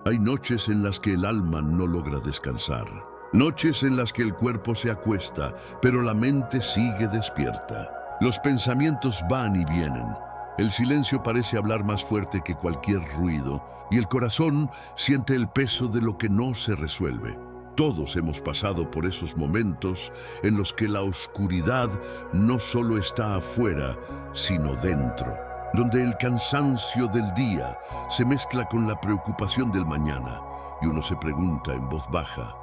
Hay noches en las que el alma no logra descansar. Noches en las que el cuerpo se acuesta, pero la mente sigue despierta. Los pensamientos van y vienen. El silencio parece hablar más fuerte que cualquier ruido, y el corazón siente el peso de lo que no se resuelve. Todos hemos pasado por esos momentos en los que la oscuridad no solo está afuera, sino dentro, donde el cansancio del día se mezcla con la preocupación del mañana, y uno se pregunta en voz baja: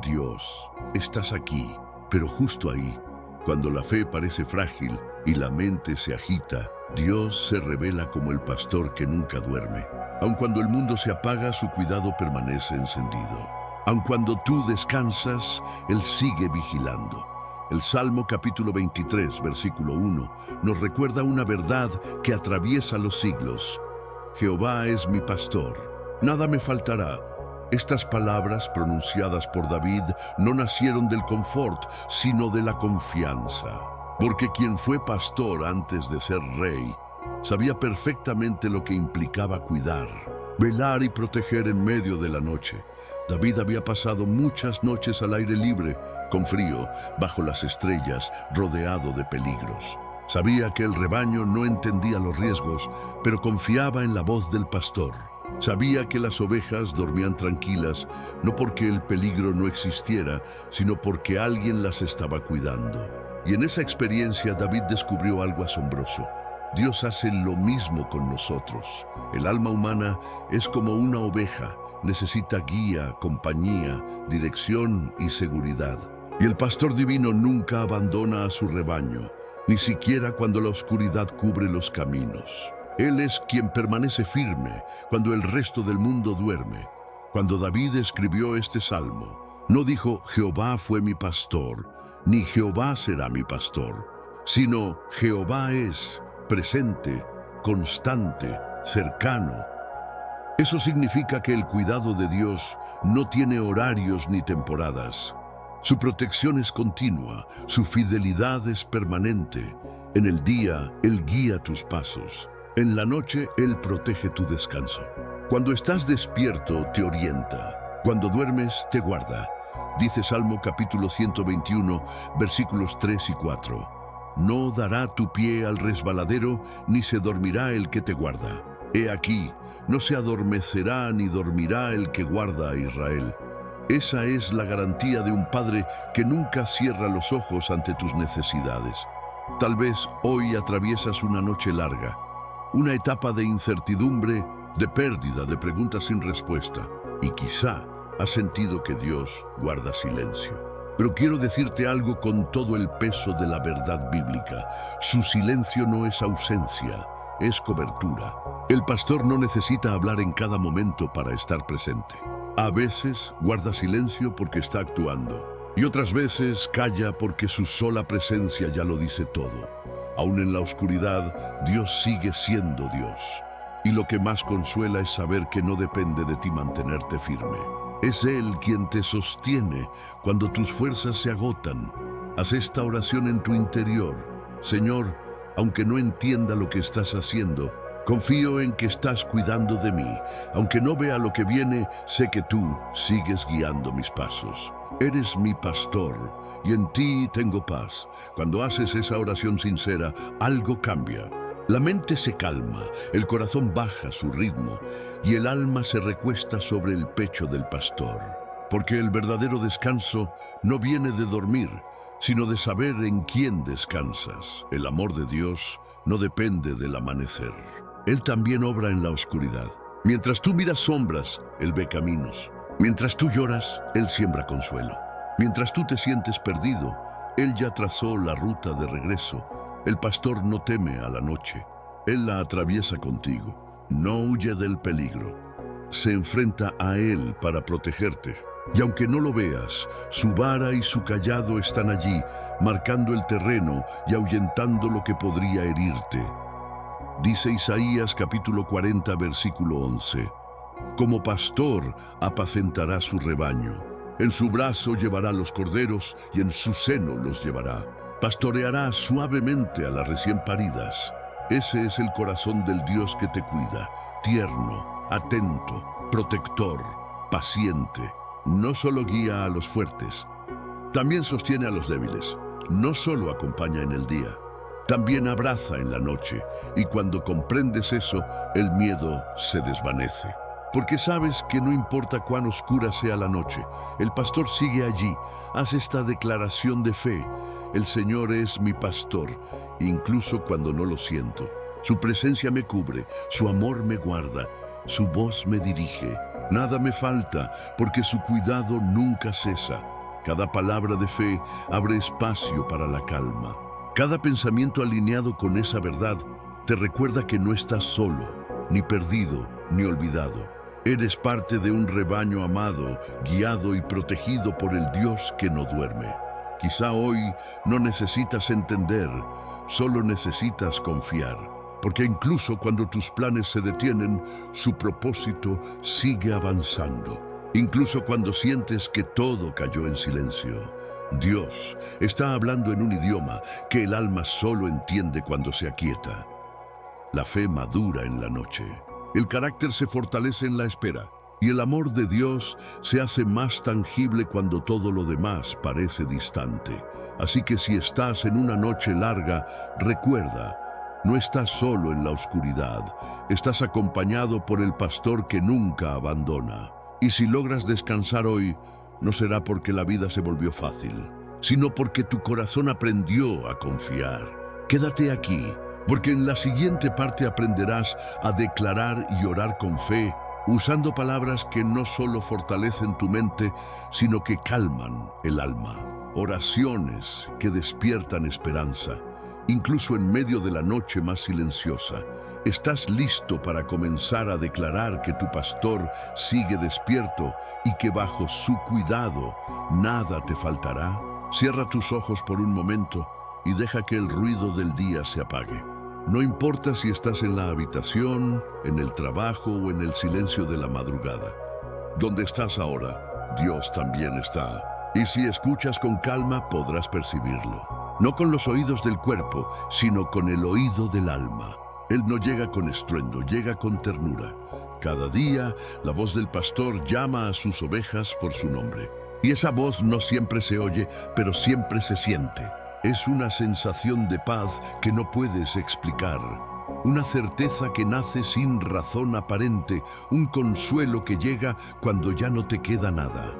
Dios, estás aquí. Pero justo ahí, cuando la fe parece frágil y la mente se agita, Dios se revela como el pastor que nunca duerme. Aun cuando el mundo se apaga, su cuidado permanece encendido. Aun cuando tú descansas, Él sigue vigilando. El Salmo capítulo 23, versículo 1, nos recuerda una verdad que atraviesa los siglos. Jehová es mi pastor, nada me faltará. Estas palabras pronunciadas por David no nacieron del confort, sino de la confianza. Porque quien fue pastor antes de ser rey, sabía perfectamente lo que implicaba cuidar, velar y proteger en medio de la noche. David había pasado muchas noches al aire libre, con frío, bajo las estrellas, rodeado de peligros. Sabía que el rebaño no entendía los riesgos, pero confiaba en la voz del pastor. Sabía que las ovejas dormían tranquilas, no porque el peligro no existiera, sino porque alguien las estaba cuidando. Y en esa experiencia David descubrió algo asombroso. Dios hace lo mismo con nosotros. El alma humana es como una oveja, necesita guía, compañía, dirección y seguridad. Y el pastor divino nunca abandona a su rebaño, ni siquiera cuando la oscuridad cubre los caminos. Él es quien permanece firme cuando el resto del mundo duerme. Cuando David escribió este salmo, no dijo Jehová fue mi pastor, ni Jehová será mi pastor, sino Jehová es presente, constante, cercano. Eso significa que el cuidado de Dios no tiene horarios ni temporadas. Su protección es continua, su fidelidad es permanente. En el día, Él guía tus pasos. En la noche, Él protege tu descanso. Cuando estás despierto, te orienta. Cuando duermes, te guarda. Dice Salmo capítulo 121, versículos 3 y 4. No dará tu pie al resbaladero, ni se dormirá el que te guarda. He aquí, no se adormecerá ni dormirá el que guarda a Israel. Esa es la garantía de un padre que nunca cierra los ojos ante tus necesidades. Tal vez hoy atraviesas una noche larga, una etapa de incertidumbre, de pérdida, de preguntas sin respuesta, y quizá has sentido que Dios guarda silencio. Pero quiero decirte algo con todo el peso de la verdad bíblica. Su silencio no es ausencia, es cobertura. El pastor no necesita hablar en cada momento para estar presente. A veces guarda silencio porque está actuando, y otras veces calla porque su sola presencia ya lo dice todo. Aún en la oscuridad, Dios sigue siendo Dios. Y lo que más consuela es saber que no depende de ti mantenerte firme. Es Él quien te sostiene cuando tus fuerzas se agotan. Haz esta oración en tu interior. Señor, aunque no entienda lo que estás haciendo, confío en que estás cuidando de mí. Aunque no vea lo que viene, sé que tú sigues guiando mis pasos. Eres mi pastor y en ti tengo paz. Cuando haces esa oración sincera, algo cambia. La mente se calma, el corazón baja su ritmo y el alma se recuesta sobre el pecho del pastor. Porque el verdadero descanso no viene de dormir, sino de saber en quién descansas. El amor de Dios no depende del amanecer. Él también obra en la oscuridad. Mientras tú miras sombras, Él ve caminos. Mientras tú lloras, Él siembra consuelo. Mientras tú te sientes perdido, Él ya trazó la ruta de regreso. El pastor no teme a la noche. Él la atraviesa contigo. No huye del peligro. Se enfrenta a Él para protegerte. Y aunque no lo veas, su vara y su cayado están allí, marcando el terreno y ahuyentando lo que podría herirte. Dice Isaías capítulo 40, versículo 11. Como pastor apacentará su rebaño. En su brazo llevará los corderos y en su seno los llevará. Pastoreará suavemente a las recién paridas. Ese es el corazón del Dios que te cuida, tierno, atento, protector, paciente. No solo guía a los fuertes, también sostiene a los débiles. No solo acompaña en el día, también abraza en la noche. Y cuando comprendes eso, el miedo se desvanece. Porque sabes que no importa cuán oscura sea la noche, el pastor sigue allí. Hace esta declaración de fe: el Señor es mi pastor, incluso cuando no lo siento. Su presencia me cubre, su amor me guarda, su voz me dirige. Nada me falta, porque su cuidado nunca cesa. Cada palabra de fe abre espacio para la calma. Cada pensamiento alineado con esa verdad te recuerda que no estás solo, ni perdido, ni olvidado. Eres parte de un rebaño amado, guiado y protegido por el Dios que no duerme. Quizá hoy no necesitas entender, solo necesitas confiar. Porque incluso cuando tus planes se detienen, su propósito sigue avanzando. Incluso cuando sientes que todo cayó en silencio, Dios está hablando en un idioma que el alma solo entiende cuando se aquieta. La fe madura en la noche. El carácter se fortalece en la espera. Y el amor de Dios se hace más tangible cuando todo lo demás parece distante. Así que si estás en una noche larga, recuerda: no estás solo en la oscuridad, estás acompañado por el pastor que nunca abandona. Y si logras descansar hoy, no será porque la vida se volvió fácil, sino porque tu corazón aprendió a confiar. Quédate aquí, porque en la siguiente parte aprenderás a declarar y orar con fe, usando palabras que no solo fortalecen tu mente, sino que calman el alma. Oraciones que despiertan esperanza. Incluso en medio de la noche más silenciosa, ¿estás listo para comenzar a declarar que tu pastor sigue despierto y que bajo su cuidado nada te faltará? Cierra tus ojos por un momento y deja que el ruido del día se apague. No importa si estás en la habitación, en el trabajo o en el silencio de la madrugada. Donde estás ahora, Dios también está. Y si escuchas con calma, podrás percibirlo. No con los oídos del cuerpo, sino con el oído del alma. Él no llega con estruendo, llega con ternura. Cada día, la voz del pastor llama a sus ovejas por su nombre. Y esa voz no siempre se oye, pero siempre se siente. Es una sensación de paz que no puedes explicar. Una certeza que nace sin razón aparente, un consuelo que llega cuando ya no te queda nada.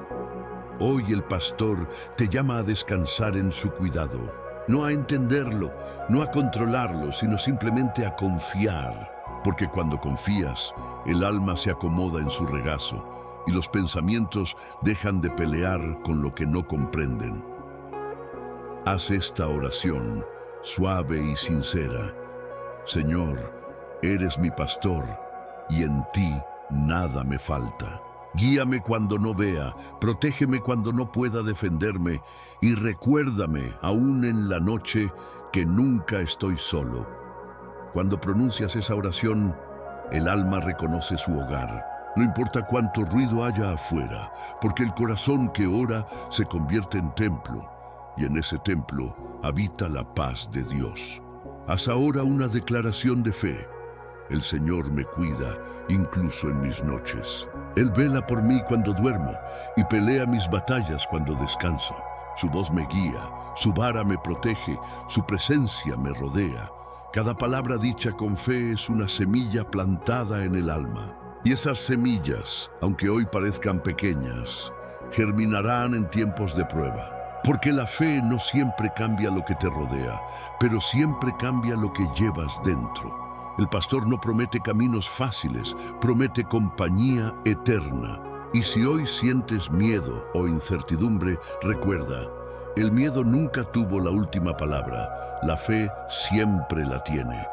Hoy el pastor te llama a descansar en su cuidado. No a entenderlo, no a controlarlo, sino simplemente a confiar. Porque cuando confías, el alma se acomoda en su regazo y los pensamientos dejan de pelear con lo que no comprenden. Haz esta oración suave y sincera. Señor, eres mi pastor y en ti nada me falta. Guíame cuando no vea, protégeme cuando no pueda defenderme y recuérdame, aún en la noche, que nunca estoy solo. Cuando pronuncias esa oración, el alma reconoce su hogar. No importa cuánto ruido haya afuera, porque el corazón que ora se convierte en templo, y en ese templo habita la paz de Dios. Haz ahora una declaración de fe. El Señor me cuida, incluso en mis noches. Él vela por mí cuando duermo y pelea mis batallas cuando descanso. Su voz me guía, su vara me protege, su presencia me rodea. Cada palabra dicha con fe es una semilla plantada en el alma. Y esas semillas, aunque hoy parezcan pequeñas, germinarán en tiempos de prueba. Porque la fe no siempre cambia lo que te rodea, pero siempre cambia lo que llevas dentro. El pastor no promete caminos fáciles, promete compañía eterna. Y si hoy sientes miedo o incertidumbre, recuerda, el miedo nunca tuvo la última palabra, la fe siempre la tiene.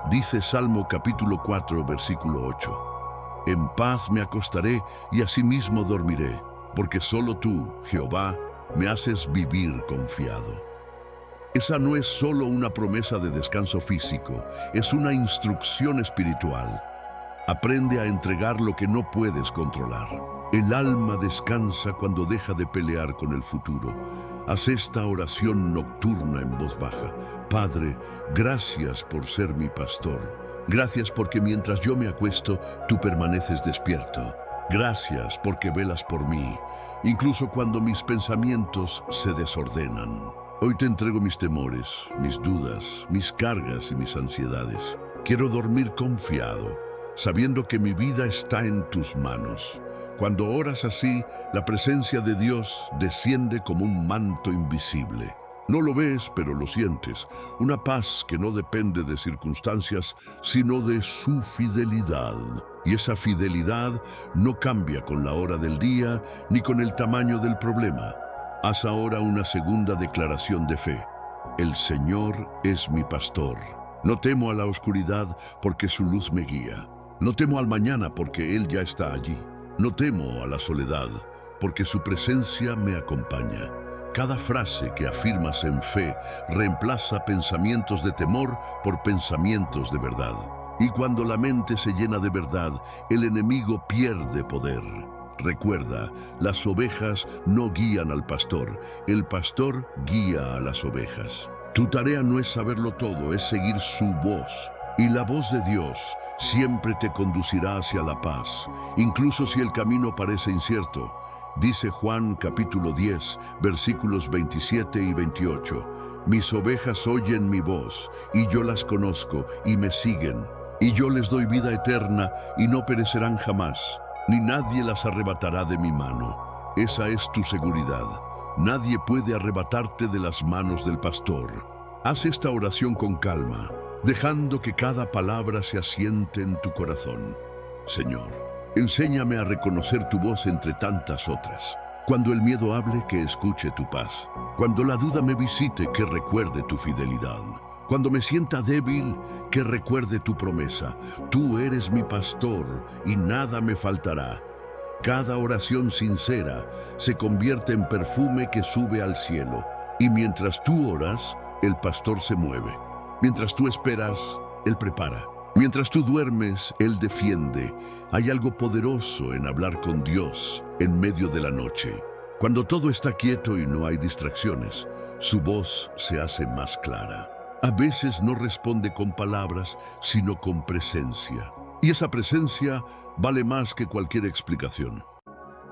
Dice Salmo capítulo 4, versículo 8. En paz me acostaré y asimismo dormiré, porque solo tú, Jehová, me haces vivir confiado. Esa no es solo una promesa de descanso físico, es una instrucción espiritual. Aprende a entregar lo que no puedes controlar. El alma descansa cuando deja de pelear con el futuro. Haz esta oración nocturna en voz baja. Padre, gracias por ser mi pastor. Gracias porque mientras yo me acuesto, tú permaneces despierto. Gracias porque velas por mí, incluso cuando mis pensamientos se desordenan. Hoy te entrego mis temores, mis dudas, mis cargas y mis ansiedades. Quiero dormir confiado, sabiendo que mi vida está en tus manos. Cuando oras así, la presencia de Dios desciende como un manto invisible. No lo ves, pero lo sientes. Una paz que no depende de circunstancias, sino de su fidelidad. Y esa fidelidad no cambia con la hora del día ni con el tamaño del problema. Haz ahora una segunda declaración de fe. El Señor es mi pastor. No temo a la oscuridad porque su luz me guía. No temo al mañana porque Él ya está allí. No temo a la soledad porque su presencia me acompaña. Cada frase que afirmas en fe reemplaza pensamientos de temor por pensamientos de verdad. Y cuando la mente se llena de verdad, el enemigo pierde poder. Recuerda, las ovejas no guían al pastor, el pastor guía a las ovejas. Tu tarea no es saberlo todo, es seguir su voz. Y la voz de Dios siempre te conducirá hacia la paz, incluso si el camino parece incierto. Dice Juan capítulo 10, versículos 27 y 28. Mis ovejas oyen mi voz, y yo las conozco, y me siguen. Y yo les doy vida eterna, y no perecerán jamás, ni nadie las arrebatará de mi mano. Esa es tu seguridad. Nadie puede arrebatarte de las manos del pastor. Haz esta oración con calma, dejando que cada palabra se asiente en tu corazón. Señor, enséñame a reconocer tu voz entre tantas otras. Cuando el miedo hable, que escuche tu paz. Cuando la duda me visite, que recuerde tu fidelidad. Cuando me sienta débil, que recuerde tu promesa. Tú eres mi pastor y nada me faltará. Cada oración sincera se convierte en perfume que sube al cielo. Y mientras tú oras, el pastor se mueve. Mientras tú esperas, Él prepara. Mientras tú duermes, Él defiende. Hay algo poderoso en hablar con Dios en medio de la noche. Cuando todo está quieto y no hay distracciones, su voz se hace más clara. A veces no responde con palabras, sino con presencia. Y esa presencia vale más que cualquier explicación.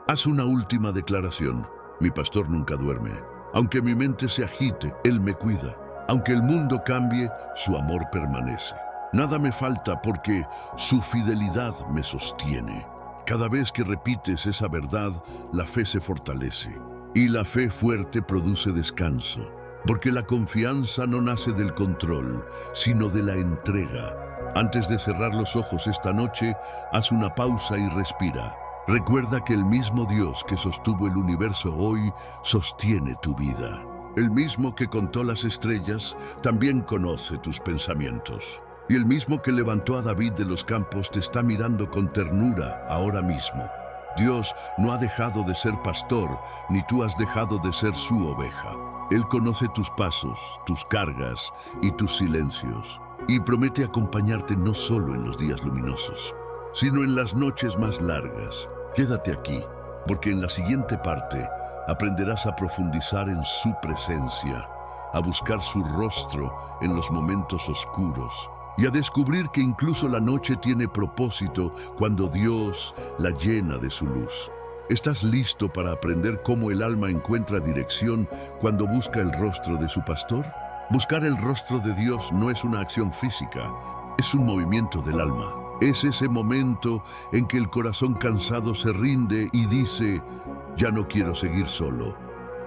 Haz una última declaración. Mi pastor nunca duerme. Aunque mi mente se agite, Él me cuida. Aunque el mundo cambie, su amor permanece. Nada me falta porque su fidelidad me sostiene. Cada vez que repites esa verdad, la fe se fortalece. Y la fe fuerte produce descanso. Porque la confianza no nace del control, sino de la entrega. Antes de cerrar los ojos esta noche, haz una pausa y respira. Recuerda que el mismo Dios que sostuvo el universo hoy sostiene tu vida. El mismo que contó las estrellas también conoce tus pensamientos. Y el mismo que levantó a David de los campos te está mirando con ternura ahora mismo. Dios no ha dejado de ser pastor, ni tú has dejado de ser su oveja. Él conoce tus pasos, tus cargas y tus silencios. Y promete acompañarte no solo en los días luminosos, sino en las noches más largas. Quédate aquí, porque en la siguiente parte aprenderás a profundizar en su presencia, a buscar su rostro en los momentos oscuros y a descubrir que incluso la noche tiene propósito cuando Dios la llena de su luz. ¿Estás listo para aprender cómo el alma encuentra dirección cuando busca el rostro de su pastor? Buscar el rostro de Dios no es una acción física, es un movimiento del alma. Es ese momento en que el corazón cansado se rinde y dice, ya no quiero seguir solo.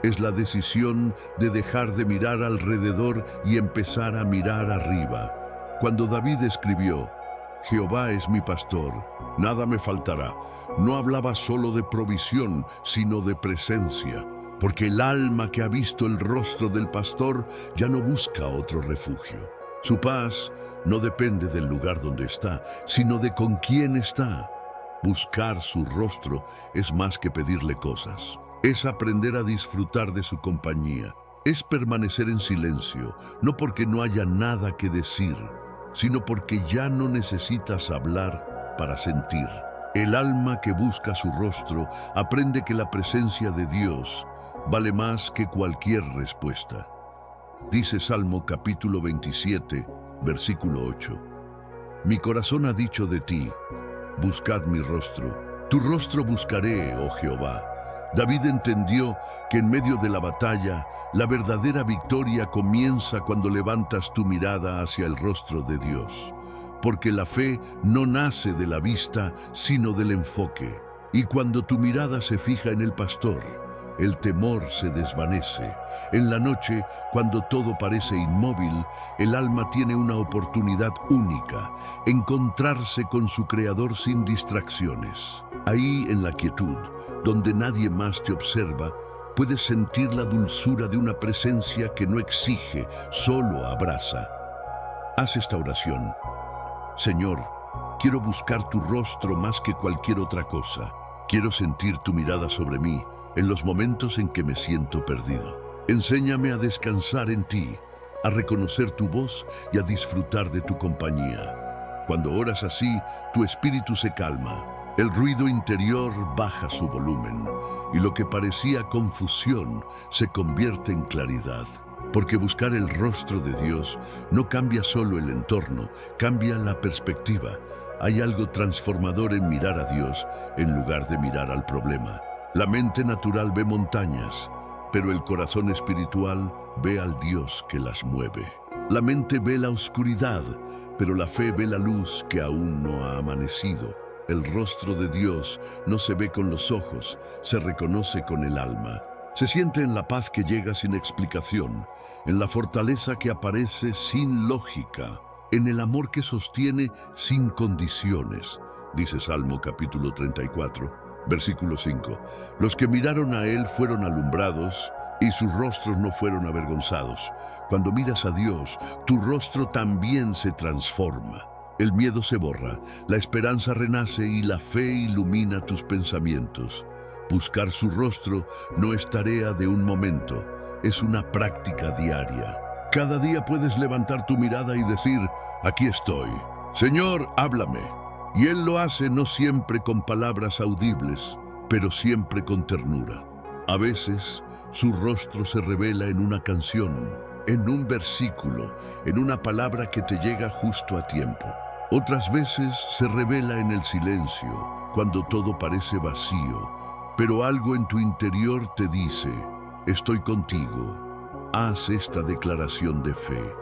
Es la decisión de dejar de mirar alrededor y empezar a mirar arriba. Cuando David escribió, Jehová es mi pastor, nada me faltará, no hablaba solo de provisión, sino de presencia. Porque el alma que ha visto el rostro del pastor ya no busca otro refugio. Su paz no depende del lugar donde está, sino de con quién está. Buscar su rostro es más que pedirle cosas. Es aprender a disfrutar de su compañía. Es permanecer en silencio, no porque no haya nada que decir, sino porque ya no necesitas hablar para sentir. El alma que busca su rostro aprende que la presencia de Dios vale más que cualquier respuesta. Dice Salmo capítulo 27, versículo 8. Mi corazón ha dicho de ti, buscad mi rostro. Tu rostro buscaré, oh Jehová. David entendió que en medio de la batalla, la verdadera victoria comienza cuando levantas tu mirada hacia el rostro de Dios. Porque la fe no nace de la vista, sino del enfoque. Y cuando tu mirada se fija en el pastor, el temor se desvanece. En la noche, cuando todo parece inmóvil, el alma tiene una oportunidad única, encontrarse con su Creador sin distracciones. Ahí, en la quietud, donde nadie más te observa, puedes sentir la dulzura de una presencia que no exige, solo abraza. Haz esta oración. Señor, quiero buscar tu rostro más que cualquier otra cosa. Quiero sentir tu mirada sobre mí en los momentos en que me siento perdido. Enséñame a descansar en ti, a reconocer tu voz y a disfrutar de tu compañía. Cuando oras así, tu espíritu se calma, el ruido interior baja su volumen y lo que parecía confusión se convierte en claridad. Porque buscar el rostro de Dios no cambia solo el entorno, cambia la perspectiva. Hay algo transformador en mirar a Dios en lugar de mirar al problema. La mente natural ve montañas, pero el corazón espiritual ve al Dios que las mueve. La mente ve la oscuridad, pero la fe ve la luz que aún no ha amanecido. El rostro de Dios no se ve con los ojos, se reconoce con el alma. Se siente en la paz que llega sin explicación, en la fortaleza que aparece sin lógica, en el amor que sostiene sin condiciones, dice Salmo capítulo 34. Versículo 5. Los que miraron a él fueron alumbrados y sus rostros no fueron avergonzados. Cuando miras a Dios, tu rostro también se transforma. El miedo se borra, la esperanza renace y la fe ilumina tus pensamientos. Buscar su rostro no es tarea de un momento, es una práctica diaria. Cada día puedes levantar tu mirada y decir, aquí estoy. Señor, háblame. Y Él lo hace no siempre con palabras audibles, pero siempre con ternura. A veces, su rostro se revela en una canción, en un versículo, en una palabra que te llega justo a tiempo. Otras veces se revela en el silencio, cuando todo parece vacío, pero algo en tu interior te dice, estoy contigo. Haz esta declaración de fe.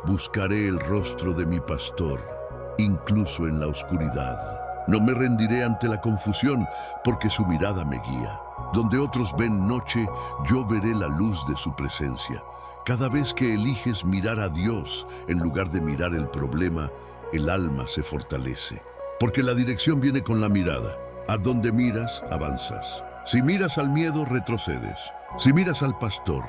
Buscaré el rostro de mi pastor, incluso en la oscuridad. No me rendiré ante la confusión, porque su mirada me guía. Donde otros ven noche, yo veré la luz de su presencia. Cada vez que eliges mirar a Dios en lugar de mirar el problema, el alma se fortalece. Porque la dirección viene con la mirada. A donde miras, avanzas. Si miras al miedo, retrocedes. Si miras al pastor,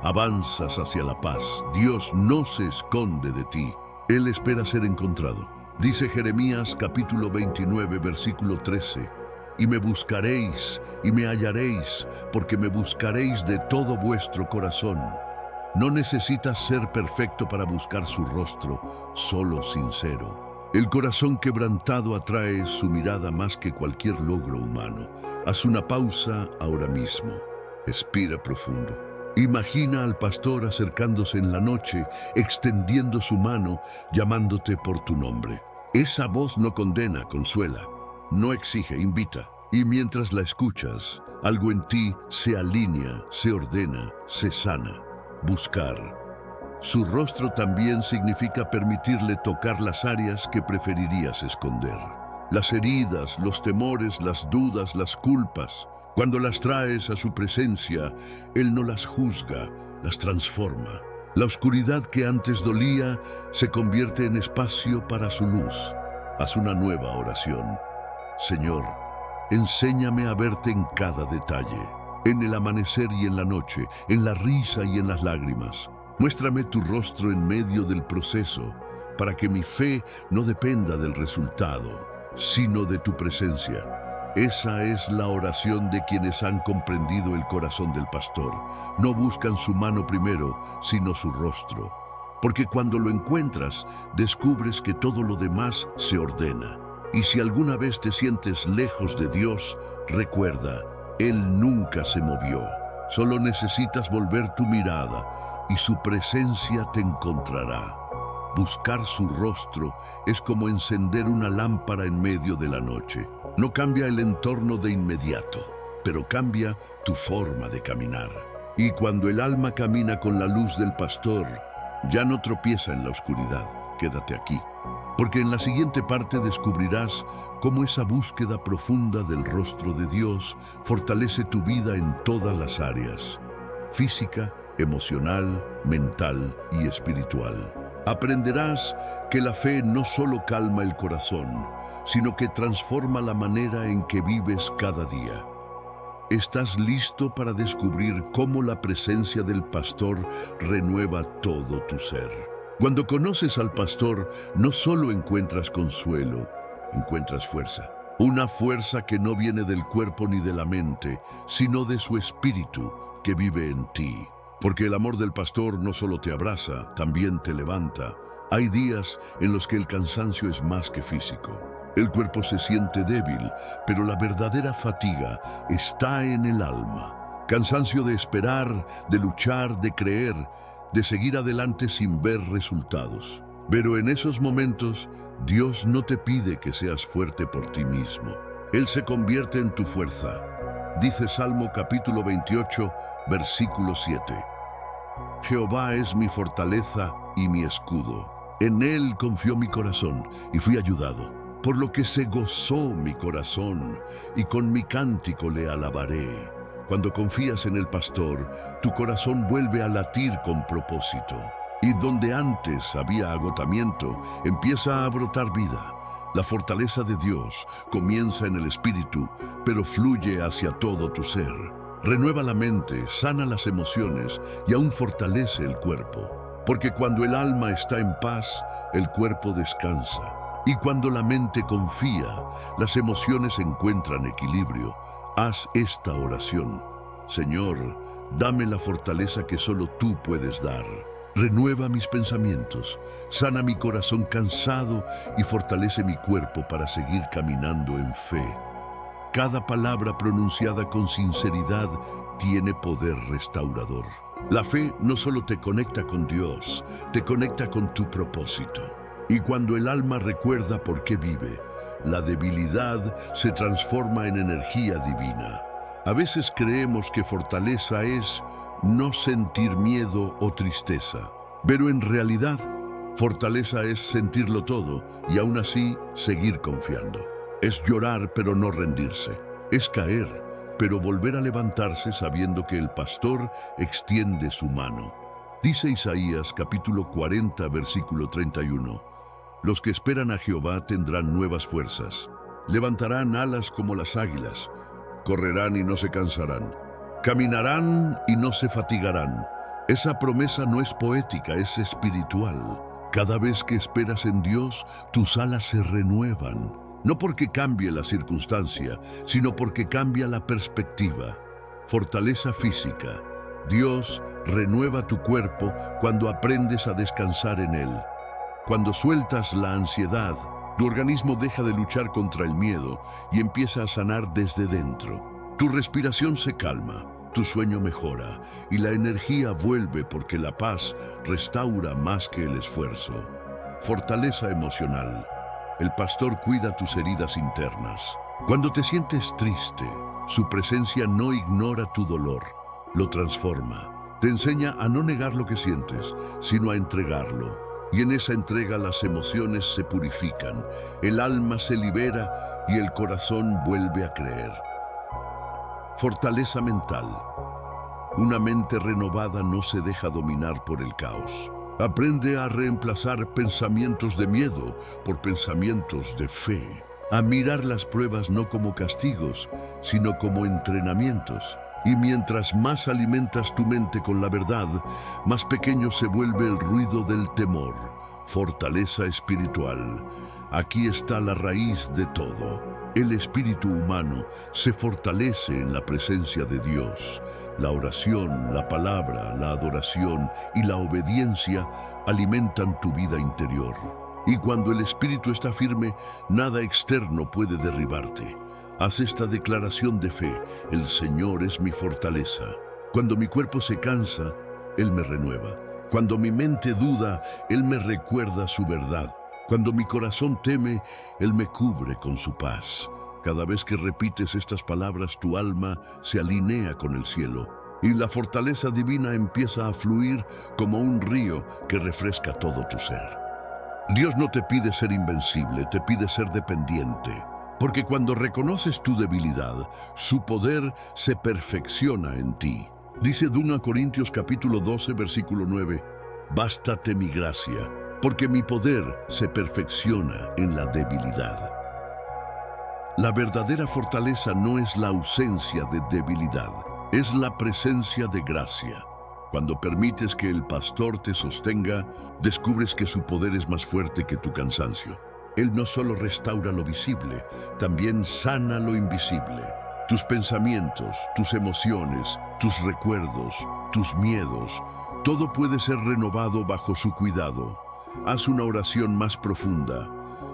avanzas hacia la paz. Dios no se esconde de ti. Él espera ser encontrado. Dice Jeremías capítulo 29, versículo 13, y me buscaréis y me hallaréis, porque me buscaréis de todo vuestro corazón. No necesitas ser perfecto para buscar su rostro, solo sincero. El corazón quebrantado atrae su mirada más que cualquier logro humano. Haz una pausa ahora mismo. Respira profundo. Imagina al pastor acercándose en la noche, extendiendo su mano, llamándote por tu nombre. Esa voz no condena, consuela, no exige, invita. Y mientras la escuchas, algo en ti se alinea, se ordena, se sana. Buscar. Su rostro también significa permitirle tocar las áreas que preferirías esconder. Las heridas, los temores, las dudas, las culpas. Cuando las traes a su presencia, Él no las juzga, las transforma. La oscuridad que antes dolía se convierte en espacio para su luz. Haz una nueva oración. Señor, enséñame a verte en cada detalle, en el amanecer y en la noche, en la risa y en las lágrimas. Muéstrame tu rostro en medio del proceso, para que mi fe no dependa del resultado, sino de tu presencia. Esa es la oración de quienes han comprendido el corazón del pastor. No buscan su mano primero, sino su rostro. Porque cuando lo encuentras, descubres que todo lo demás se ordena. Y si alguna vez te sientes lejos de Dios, recuerda, Él nunca se movió. Solo necesitas volver tu mirada y su presencia te encontrará. Buscar su rostro es como encender una lámpara en medio de la noche. No cambia el entorno de inmediato, pero cambia tu forma de caminar. Y cuando el alma camina con la luz del pastor, ya no tropieza en la oscuridad. Quédate aquí, porque en la siguiente parte descubrirás cómo esa búsqueda profunda del rostro de Dios fortalece tu vida en todas las áreas: física, emocional, mental y espiritual. Aprenderás que la fe no solo calma el corazón, sino que transforma la manera en que vives cada día. ¿Estás listo para descubrir cómo la presencia del pastor renueva todo tu ser? Cuando conoces al pastor, no solo encuentras consuelo, encuentras fuerza. Una fuerza que no viene del cuerpo ni de la mente, sino de su espíritu que vive en ti. Porque el amor del pastor no solo te abraza, también te levanta. Hay días en los que el cansancio es más que físico. El cuerpo se siente débil, pero la verdadera fatiga está en el alma. Cansancio de esperar, de luchar, de creer, de seguir adelante sin ver resultados. Pero en esos momentos, Dios no te pide que seas fuerte por ti mismo. Él se convierte en tu fuerza. Dice Salmo capítulo 28, versículo 7. Jehová es mi fortaleza y mi escudo. En Él confió mi corazón y fui ayudado. Por lo que se gozó mi corazón, y con mi cántico le alabaré. Cuando confías en el pastor, tu corazón vuelve a latir con propósito. Y donde antes había agotamiento, empieza a brotar vida. La fortaleza de Dios comienza en el espíritu, pero fluye hacia todo tu ser. Renueva la mente, sana las emociones y aún fortalece el cuerpo. Porque cuando el alma está en paz, el cuerpo descansa. Y cuando la mente confía, las emociones encuentran equilibrio. Haz esta oración: Señor, dame la fortaleza que solo tú puedes dar. Renueva mis pensamientos, sana mi corazón cansado y fortalece mi cuerpo para seguir caminando en fe. Cada palabra pronunciada con sinceridad tiene poder restaurador. La fe no solo te conecta con Dios, te conecta con tu propósito. Y cuando el alma recuerda por qué vive, la debilidad se transforma en energía divina. A veces creemos que fortaleza es no sentir miedo o tristeza, pero en realidad, fortaleza es sentirlo todo y aún así seguir confiando. Es llorar pero no rendirse. Es caer, pero volver a levantarse sabiendo que el pastor extiende su mano. Dice Isaías capítulo 40, versículo 31. Los que esperan a Jehová tendrán nuevas fuerzas. Levantarán alas como las águilas. Correrán y no se cansarán. Caminarán y no se fatigarán. Esa promesa no es poética, es espiritual. Cada vez que esperas en Dios, tus alas se renuevan. No porque cambie la circunstancia, sino porque cambia la perspectiva. Fortaleza física. Dios renueva tu cuerpo cuando aprendes a descansar en Él. Cuando sueltas la ansiedad, tu organismo deja de luchar contra el miedo y empieza a sanar desde dentro. Tu respiración se calma, tu sueño mejora y la energía vuelve porque la paz restaura más que el esfuerzo. Fortaleza emocional. El pastor cuida tus heridas internas. Cuando te sientes triste, su presencia no ignora tu dolor, lo transforma. Te enseña a no negar lo que sientes, sino a entregarlo. Y en esa entrega las emociones se purifican, el alma se libera y el corazón vuelve a creer. Fortaleza mental. Una mente renovada no se deja dominar por el caos. Aprende a reemplazar pensamientos de miedo por pensamientos de fe. A mirar las pruebas no como castigos, sino como entrenamientos. Y mientras más alimentas tu mente con la verdad, más pequeño se vuelve el ruido del temor. Fortaleza espiritual. Aquí está la raíz de todo. El espíritu humano se fortalece en la presencia de Dios. La oración, la palabra, la adoración y la obediencia alimentan tu vida interior. Y cuando el espíritu está firme, nada externo puede derribarte. Haz esta declaración de fe: el Señor es mi fortaleza. Cuando mi cuerpo se cansa, Él me renueva. Cuando mi mente duda, Él me recuerda su verdad. Cuando mi corazón teme, Él me cubre con su paz. Cada vez que repites estas palabras, tu alma se alinea con el cielo y la fortaleza divina empieza a fluir como un río que refresca todo tu ser. Dios no te pide ser invencible, te pide ser dependiente. Porque cuando reconoces tu debilidad, su poder se perfecciona en ti. Dice 2 Corintios capítulo 12, versículo 9, «Bástate mi gracia, porque mi poder se perfecciona en la debilidad». La verdadera fortaleza no es la ausencia de debilidad, es la presencia de gracia. Cuando permites que el pastor te sostenga, descubres que su poder es más fuerte que tu cansancio. Él no solo restaura lo visible, también sana lo invisible. Tus pensamientos, tus emociones, tus recuerdos, tus miedos, todo puede ser renovado bajo su cuidado. Haz una oración más profunda.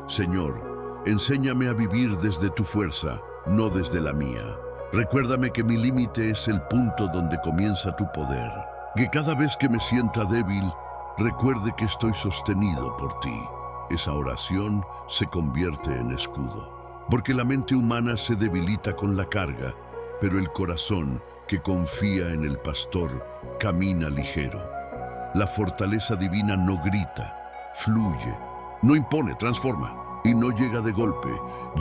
Señor, enséñame a vivir desde tu fuerza, no desde la mía. Recuérdame que mi límite es el punto donde comienza tu poder. Que cada vez que me sienta débil, recuerde que estoy sostenido por ti. Esa oración se convierte en escudo. Porque la mente humana se debilita con la carga, pero el corazón que confía en el pastor camina ligero. La fortaleza divina no grita, fluye, no impone, transforma. Y no llega de golpe,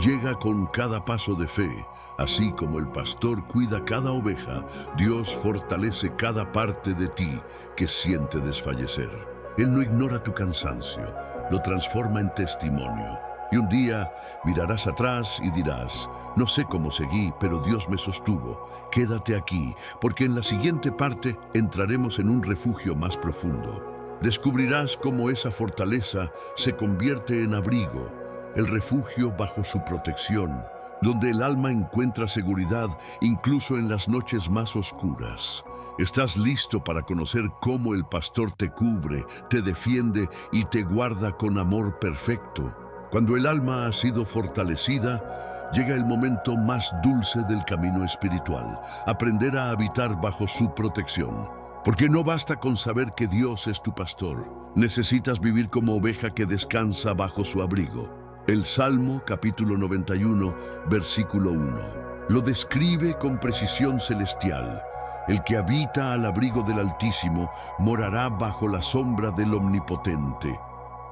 llega con cada paso de fe. Así como el pastor cuida cada oveja, Dios fortalece cada parte de ti que siente desfallecer. Él no ignora tu cansancio, lo transforma en testimonio. Y un día mirarás atrás y dirás, no sé cómo seguí, pero Dios me sostuvo. Quédate aquí, porque en la siguiente parte entraremos en un refugio más profundo. Descubrirás cómo esa fortaleza se convierte en abrigo, el refugio bajo su protección, donde el alma encuentra seguridad incluso en las noches más oscuras. ¿Estás listo para conocer cómo el pastor te cubre, te defiende y te guarda con amor perfecto? Cuando el alma ha sido fortalecida, llega el momento más dulce del camino espiritual, aprender a habitar bajo su protección. Porque no basta con saber que Dios es tu pastor, necesitas vivir como oveja que descansa bajo su abrigo. El Salmo capítulo 91, versículo 1, lo describe con precisión celestial. El que habita al abrigo del Altísimo morará bajo la sombra del Omnipotente.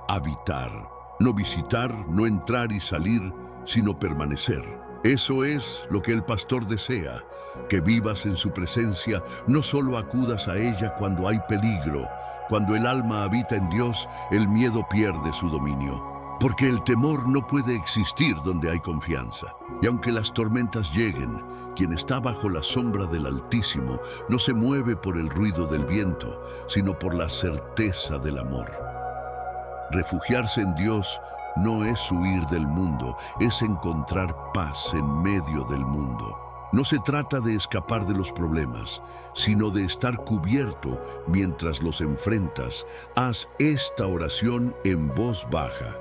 Habitar, no visitar, no entrar y salir, sino permanecer. Eso es lo que el pastor desea, que vivas en su presencia, no solo acudas a ella cuando hay peligro. Cuando el alma habita en Dios, el miedo pierde su dominio. Porque el temor no puede existir donde hay confianza. Y aunque las tormentas lleguen, quien está bajo la sombra del Altísimo no se mueve por el ruido del viento, sino por la certeza del amor. Refugiarse en Dios no es huir del mundo, es encontrar paz en medio del mundo. No se trata de escapar de los problemas, sino de estar cubierto mientras los enfrentas. Haz esta oración en voz baja.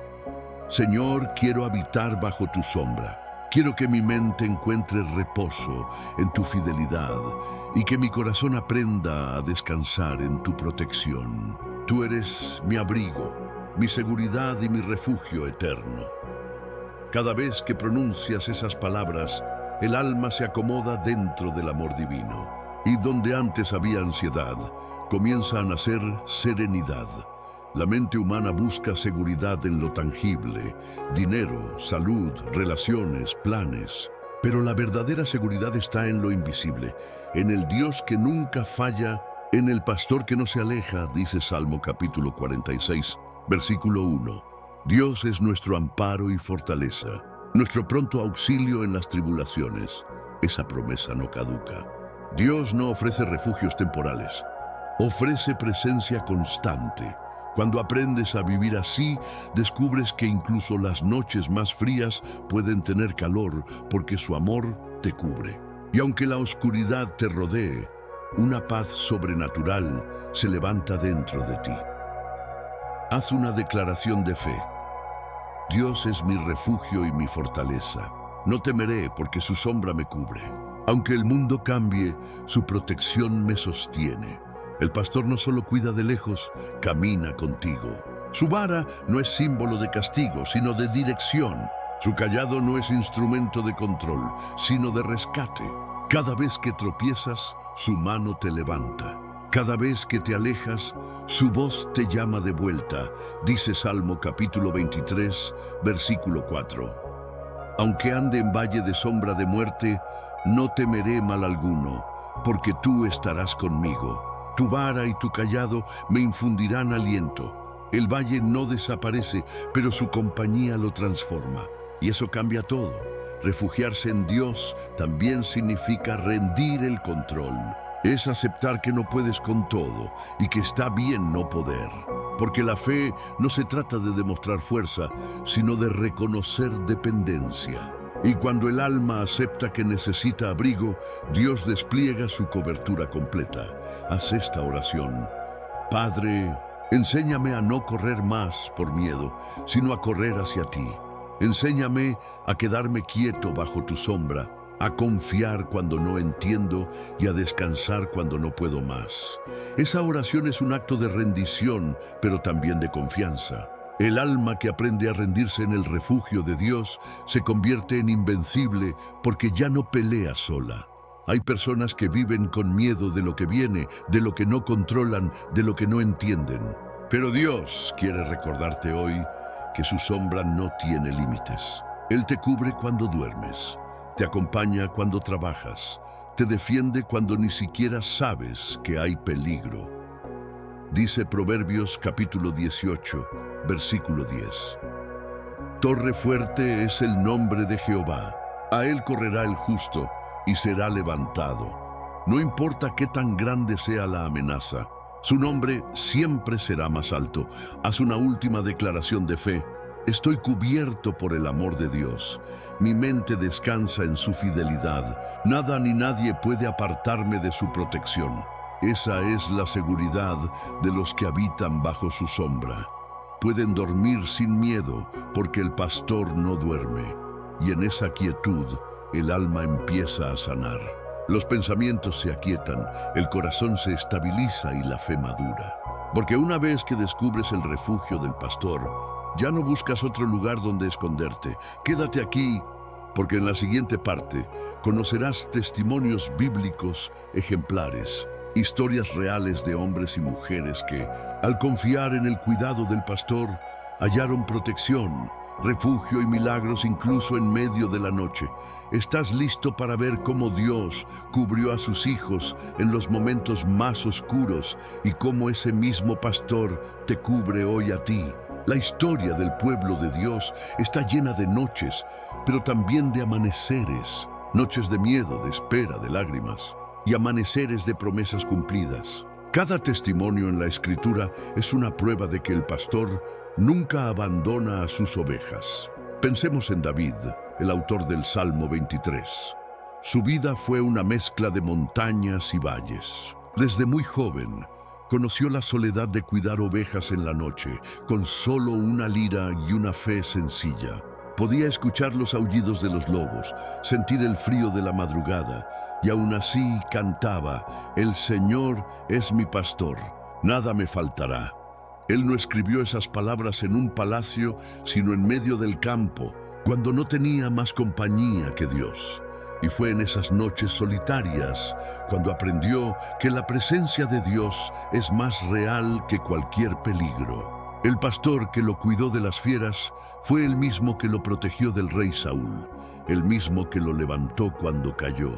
Señor, quiero habitar bajo tu sombra. Quiero que mi mente encuentre reposo en tu fidelidad y que mi corazón aprenda a descansar en tu protección. Tú eres mi abrigo, mi seguridad y mi refugio eterno. Cada vez que pronuncias esas palabras, el alma se acomoda dentro del amor divino. Y donde antes había ansiedad, comienza a nacer serenidad. La mente humana busca seguridad en lo tangible, dinero, salud, relaciones, planes. Pero la verdadera seguridad está en lo invisible, en el Dios que nunca falla, en el pastor que no se aleja, dice Salmo capítulo 46, versículo 1. Dios es nuestro amparo y fortaleza, nuestro pronto auxilio en las tribulaciones. Esa promesa no caduca. Dios no ofrece refugios temporales, ofrece presencia constante. Cuando aprendes a vivir así, descubres que incluso las noches más frías pueden tener calor porque su amor te cubre. Y aunque la oscuridad te rodee, una paz sobrenatural se levanta dentro de ti. Haz una declaración de fe. Dios es mi refugio y mi fortaleza. No temeré porque su sombra me cubre. Aunque el mundo cambie, su protección me sostiene. El pastor no solo cuida de lejos, camina contigo. Su vara no es símbolo de castigo, sino de dirección. Su cayado no es instrumento de control, sino de rescate. Cada vez que tropiezas, su mano te levanta. Cada vez que te alejas, su voz te llama de vuelta, dice Salmo capítulo 23, versículo 4. Aunque ande en valle de sombra de muerte, no temeré mal alguno, porque tú estarás conmigo. Tu vara y tu cayado me infundirán aliento. El valle no desaparece, pero su compañía lo transforma. Y eso cambia todo. Refugiarse en Dios también significa rendir el control. Es aceptar que no puedes con todo y que está bien no poder. Porque la fe no se trata de demostrar fuerza, sino de reconocer dependencia. Y cuando el alma acepta que necesita abrigo, Dios despliega su cobertura completa. Haz esta oración. Padre, enséñame a no correr más por miedo, sino a correr hacia ti. Enséñame a quedarme quieto bajo tu sombra, a confiar cuando no entiendo y a descansar cuando no puedo más. Esa oración es un acto de rendición, pero también de confianza. El alma que aprende a rendirse en el refugio de Dios se convierte en invencible porque ya no pelea sola. Hay personas que viven con miedo de lo que viene, de lo que no controlan, de lo que no entienden. Pero Dios quiere recordarte hoy que su sombra no tiene límites. Él te cubre cuando duermes, te acompaña cuando trabajas, te defiende cuando ni siquiera sabes que hay peligro. Dice Proverbios capítulo 18, versículo 10. Torre fuerte es el nombre de Jehová. A él correrá el justo y será levantado. No importa qué tan grande sea la amenaza, su nombre siempre será más alto. Haz una última declaración de fe. Estoy cubierto por el amor de Dios. Mi mente descansa en su fidelidad. Nada ni nadie puede apartarme de su protección. Esa es la seguridad de los que habitan bajo su sombra. Pueden dormir sin miedo porque el pastor no duerme. Y en esa quietud, el alma empieza a sanar. Los pensamientos se aquietan, el corazón se estabiliza y la fe madura. Porque una vez que descubres el refugio del pastor, ya no buscas otro lugar donde esconderte. Quédate aquí, porque en la siguiente parte conocerás testimonios bíblicos ejemplares, historias reales de hombres y mujeres que, al confiar en el cuidado del pastor, hallaron protección, refugio y milagros incluso en medio de la noche. ¿Estás listo para ver cómo Dios cubrió a sus hijos en los momentos más oscuros y cómo ese mismo pastor te cubre hoy a ti? La historia del pueblo de Dios está llena de noches, pero también de amaneceres. Noches de miedo, de espera, de lágrimas, y amaneceres de promesas cumplidas. Cada testimonio en la Escritura es una prueba de que el pastor nunca abandona a sus ovejas. Pensemos en David, el autor del Salmo 23. Su vida fue una mezcla de montañas y valles. Desde muy joven, conoció la soledad de cuidar ovejas en la noche, con solo una lira y una fe sencilla. Podía escuchar los aullidos de los lobos, sentir el frío de la madrugada, y aún así cantaba: «El Señor es mi pastor, nada me faltará». Él no escribió esas palabras en un palacio, sino en medio del campo, cuando no tenía más compañía que Dios. Y fue en esas noches solitarias cuando aprendió que la presencia de Dios es más real que cualquier peligro. El pastor que lo cuidó de las fieras fue el mismo que lo protegió del rey Saúl, el mismo que lo levantó cuando cayó,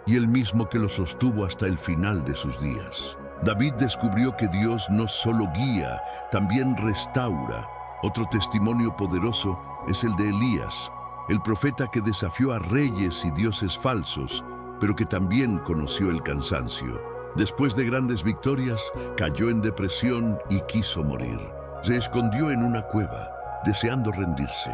y el mismo que lo sostuvo hasta el final de sus días. David descubrió que Dios no solo guía, también restaura. Otro testimonio poderoso es el de Elías, el profeta que desafió a reyes y dioses falsos, pero que también conoció el cansancio. Después de grandes victorias, cayó en depresión y quiso morir. Se escondió en una cueva, deseando rendirse.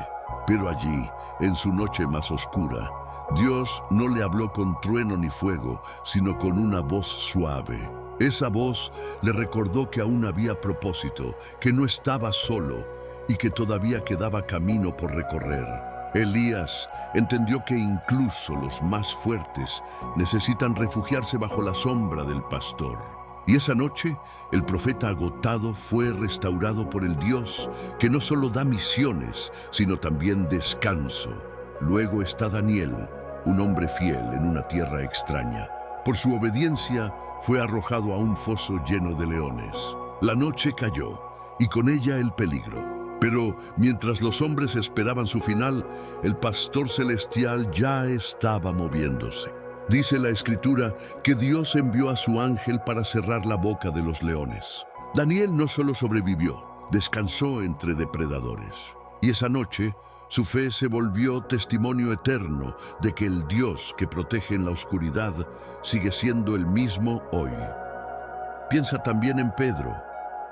Pero allí, en su noche más oscura, Dios no le habló con trueno ni fuego, sino con una voz suave. Esa voz le recordó que aún había propósito, que no estaba solo y que todavía quedaba camino por recorrer. Elías entendió que incluso los más fuertes necesitan refugiarse bajo la sombra del pastor. Y esa noche, el profeta agotado fue restaurado por el Dios que no solo da misiones, sino también descanso. Luego está Daniel, un hombre fiel en una tierra extraña. Por su obediencia, fue arrojado a un foso lleno de leones. La noche cayó, y con ella el peligro. Pero mientras los hombres esperaban su final, el pastor celestial ya estaba moviéndose. Dice la Escritura que Dios envió a su ángel para cerrar la boca de los leones. Daniel no solo sobrevivió, descansó entre depredadores. Y esa noche, su fe se volvió testimonio eterno de que el Dios que protege en la oscuridad sigue siendo el mismo hoy. Piensa también en Pedro,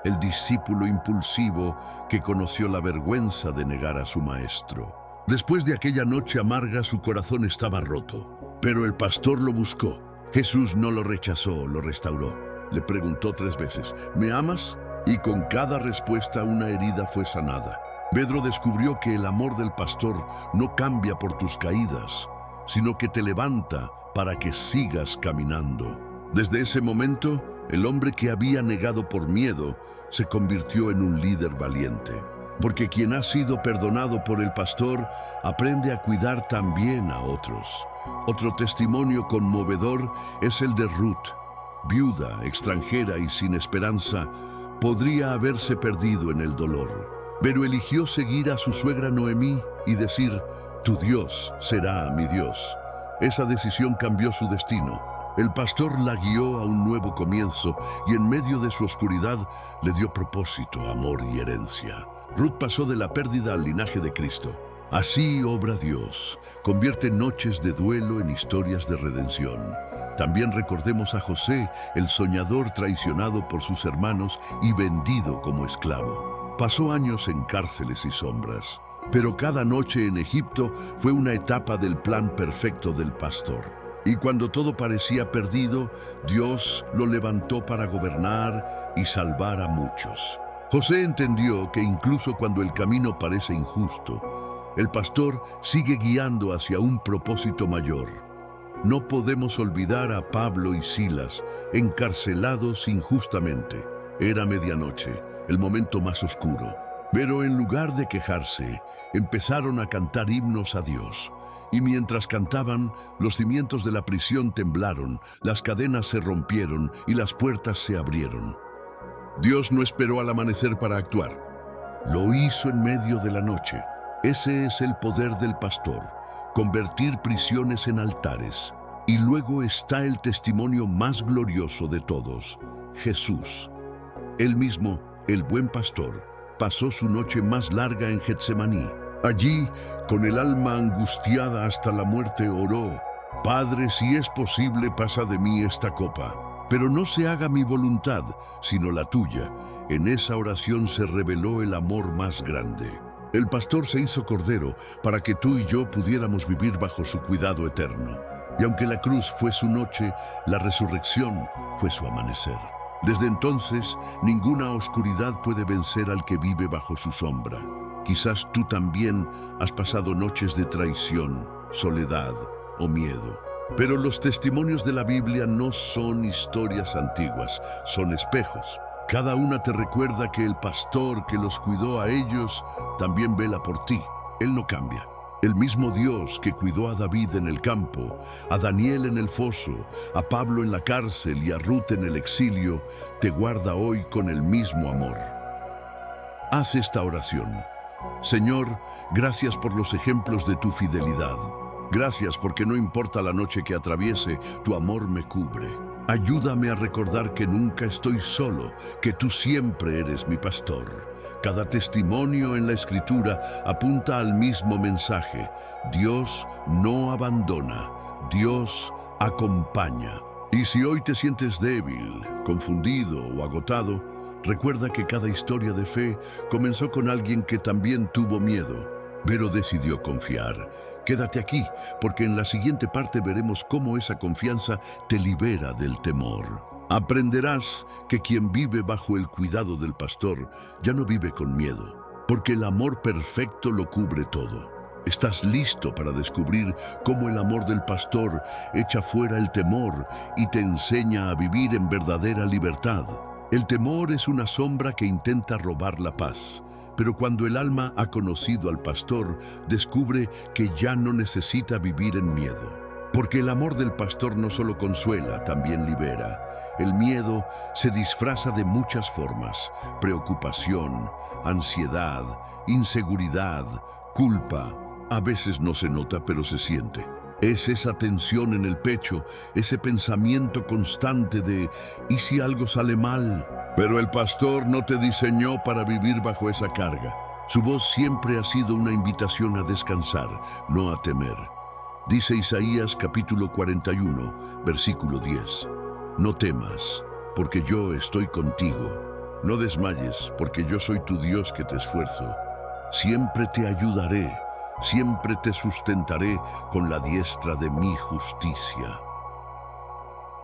el discípulo impulsivo que conoció la vergüenza de negar a su maestro. Después de aquella noche amarga, su corazón estaba roto. Pero el pastor lo buscó. Jesús no lo rechazó, lo restauró. Le preguntó 3 veces, ¿me amas? Y con cada respuesta una herida fue sanada. Pedro descubrió que el amor del pastor no cambia por tus caídas, sino que te levanta para que sigas caminando. Desde ese momento, el hombre que había negado por miedo se convirtió en un líder valiente. Porque quien ha sido perdonado por el pastor aprende a cuidar también a otros. Otro testimonio conmovedor es el de Ruth. Viuda, extranjera y sin esperanza, podría haberse perdido en el dolor. Pero eligió seguir a su suegra Noemí y decir, tu Dios será mi Dios. Esa decisión cambió su destino. El pastor la guió a un nuevo comienzo y en medio de su oscuridad le dio propósito, amor y herencia. Ruth pasó de la pérdida al linaje de Cristo. Así obra Dios, convierte noches de duelo en historias de redención. También recordemos a José, el soñador traicionado por sus hermanos y vendido como esclavo. Pasó años en cárceles y sombras, pero cada noche en Egipto fue una etapa del plan perfecto del pastor. Y cuando todo parecía perdido, Dios lo levantó para gobernar y salvar a muchos. José entendió que incluso cuando el camino parece injusto, el pastor sigue guiando hacia un propósito mayor. No podemos olvidar a Pablo y Silas, encarcelados injustamente. Era medianoche, el momento más oscuro. Pero en lugar de quejarse, empezaron a cantar himnos a Dios. Y mientras cantaban, los cimientos de la prisión temblaron, las cadenas se rompieron y las puertas se abrieron. Dios no esperó al amanecer para actuar. Lo hizo en medio de la noche. Ese es el poder del pastor, convertir prisiones en altares. Y luego está el testimonio más glorioso de todos, Jesús. Él mismo, el buen pastor, pasó su noche más larga en Getsemaní. Allí, con el alma angustiada hasta la muerte, oró, Padre, si es posible, pasa de mí esta copa. Pero no se haga mi voluntad, sino la tuya. En esa oración se reveló el amor más grande. El pastor se hizo cordero para que tú y yo pudiéramos vivir bajo su cuidado eterno. Y aunque la cruz fue su noche, la resurrección fue su amanecer. Desde entonces, ninguna oscuridad puede vencer al que vive bajo su sombra. Quizás tú también has pasado noches de traición, soledad o miedo. Pero los testimonios de la Biblia no son historias antiguas, son espejos. Cada una te recuerda que el pastor que los cuidó a ellos también vela por ti. Él no cambia. El mismo Dios que cuidó a David en el campo, a Daniel en el foso, a Pablo en la cárcel y a Ruth en el exilio, te guarda hoy con el mismo amor. Haz esta oración. Señor, gracias por los ejemplos de tu fidelidad. Gracias porque no importa la noche que atraviese, tu amor me cubre. Ayúdame a recordar que nunca estoy solo, que tú siempre eres mi pastor. Cada testimonio en la Escritura apunta al mismo mensaje. Dios no abandona, Dios acompaña. Y si hoy te sientes débil, confundido o agotado, recuerda que cada historia de fe comenzó con alguien que también tuvo miedo, pero decidió confiar. Quédate aquí, porque en la siguiente parte veremos cómo esa confianza te libera del temor. Aprenderás que quien vive bajo el cuidado del pastor ya no vive con miedo, porque el amor perfecto lo cubre todo. ¿Estás listo para descubrir cómo el amor del pastor echa fuera el temor y te enseña a vivir en verdadera libertad? El temor es una sombra que intenta robar la paz, pero cuando el alma ha conocido al pastor, descubre que ya no necesita vivir en miedo. Porque el amor del pastor no solo consuela, también libera. El miedo se disfraza de muchas formas: preocupación, ansiedad, inseguridad, culpa. A veces no se nota, pero se siente. Es esa tensión en el pecho, ese pensamiento constante de ¿y si algo sale mal? Pero el pastor no te diseñó para vivir bajo esa carga. Su voz siempre ha sido una invitación a descansar, no a temer. Dice Isaías capítulo 41, versículo 10. No temas, porque yo estoy contigo. No desmayes, porque yo soy tu Dios que te esfuerzo. Siempre te ayudaré. Siempre te sustentaré con la diestra de mi justicia.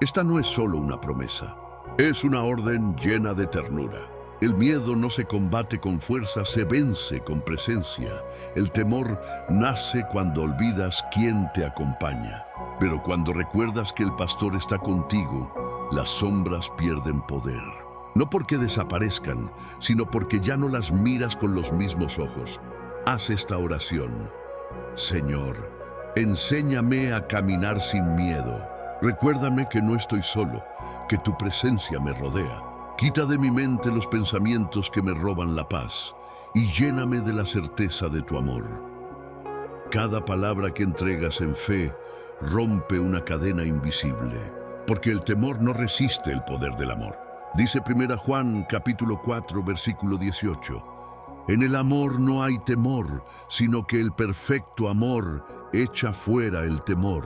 Esta no es solo una promesa, es una orden llena de ternura. El miedo no se combate con fuerza, se vence con presencia. El temor nace cuando olvidas quién te acompaña. Pero cuando recuerdas que el pastor está contigo, las sombras pierden poder. No porque desaparezcan, sino porque ya no las miras con los mismos ojos. Haz esta oración. Señor, enséñame a caminar sin miedo. Recuérdame que no estoy solo, que tu presencia me rodea. Quita de mi mente los pensamientos que me roban la paz y lléname de la certeza de tu amor. Cada palabra que entregas en fe rompe una cadena invisible, porque el temor no resiste el poder del amor. Dice 1 Juan capítulo 4, versículo 18. En el amor no hay temor, sino que el perfecto amor echa fuera el temor.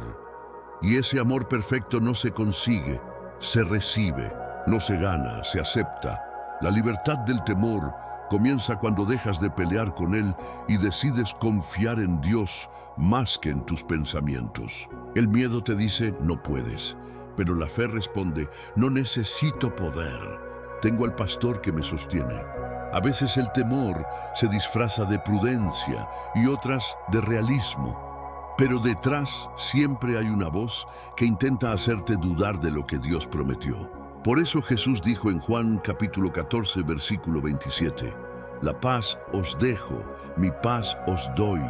Y ese amor perfecto no se consigue, se recibe, no se gana, se acepta. La libertad del temor comienza cuando dejas de pelear con él y decides confiar en Dios más que en tus pensamientos. El miedo te dice, no puedes, pero la fe responde, no necesito poder. Tengo al pastor que me sostiene. A veces el temor se disfraza de prudencia y otras de realismo. Pero detrás siempre hay una voz que intenta hacerte dudar de lo que Dios prometió. Por eso Jesús dijo en Juan capítulo 14, versículo 27, la paz os dejo, mi paz os doy.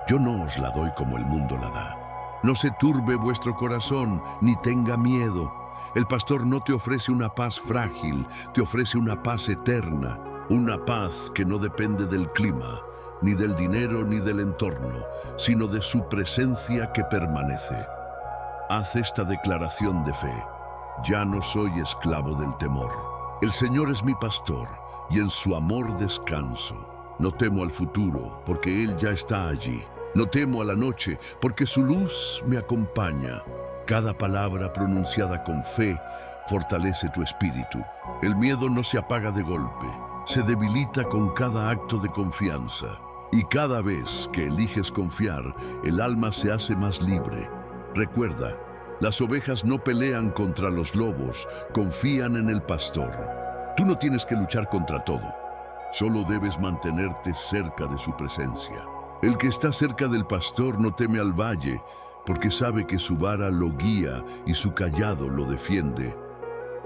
Yo no os la doy como el mundo la da. No se turbe vuestro corazón, ni tenga miedo. El pastor no te ofrece una paz frágil, te ofrece una paz eterna. Una paz que no depende del clima, ni del dinero, ni del entorno, sino de su presencia que permanece. Haz esta declaración de fe. Ya no soy esclavo del temor. El Señor es mi pastor, y en su amor descanso. No temo al futuro, porque Él ya está allí. No temo a la noche, porque su luz me acompaña. Cada palabra pronunciada con fe fortalece tu espíritu. El miedo no se apaga de golpe. Se debilita con cada acto de confianza. Y cada vez que eliges confiar, el alma se hace más libre. Recuerda, las ovejas no pelean contra los lobos, confían en el pastor. Tú no tienes que luchar contra todo. Solo debes mantenerte cerca de su presencia. El que está cerca del pastor no teme al valle, porque sabe que su vara lo guía y su cayado lo defiende.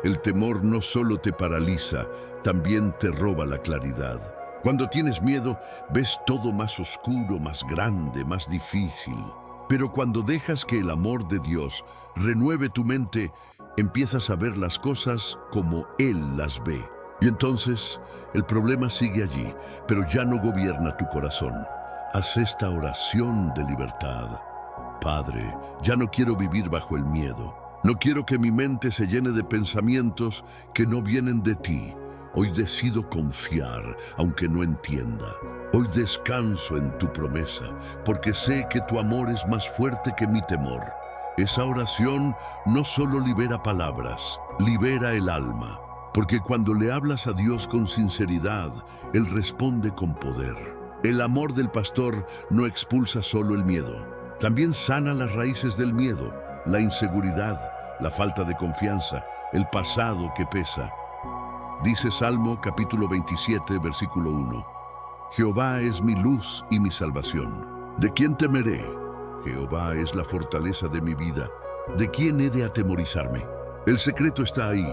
El temor no solo te paraliza, también te roba la claridad. Cuando tienes miedo, ves todo más oscuro, más grande, más difícil. Pero cuando dejas que el amor de Dios renueve tu mente, empiezas a ver las cosas como Él las ve. Y entonces, el problema sigue allí, pero ya no gobierna tu corazón. Haz esta oración de libertad. Padre, ya no quiero vivir bajo el miedo. No quiero que mi mente se llene de pensamientos que no vienen de ti. Hoy decido confiar, aunque no entienda. Hoy descanso en tu promesa, porque sé que tu amor es más fuerte que mi temor. Esa oración no solo libera palabras, libera el alma. Porque cuando le hablas a Dios con sinceridad, Él responde con poder. El amor del pastor no expulsa solo el miedo. También sana las raíces del miedo, la inseguridad, la falta de confianza, el pasado que pesa. Dice Salmo capítulo 27, versículo 1. Jehová es mi luz y mi salvación. ¿De quién temeré? Jehová es la fortaleza de mi vida. ¿De quién he de atemorizarme? El secreto está ahí.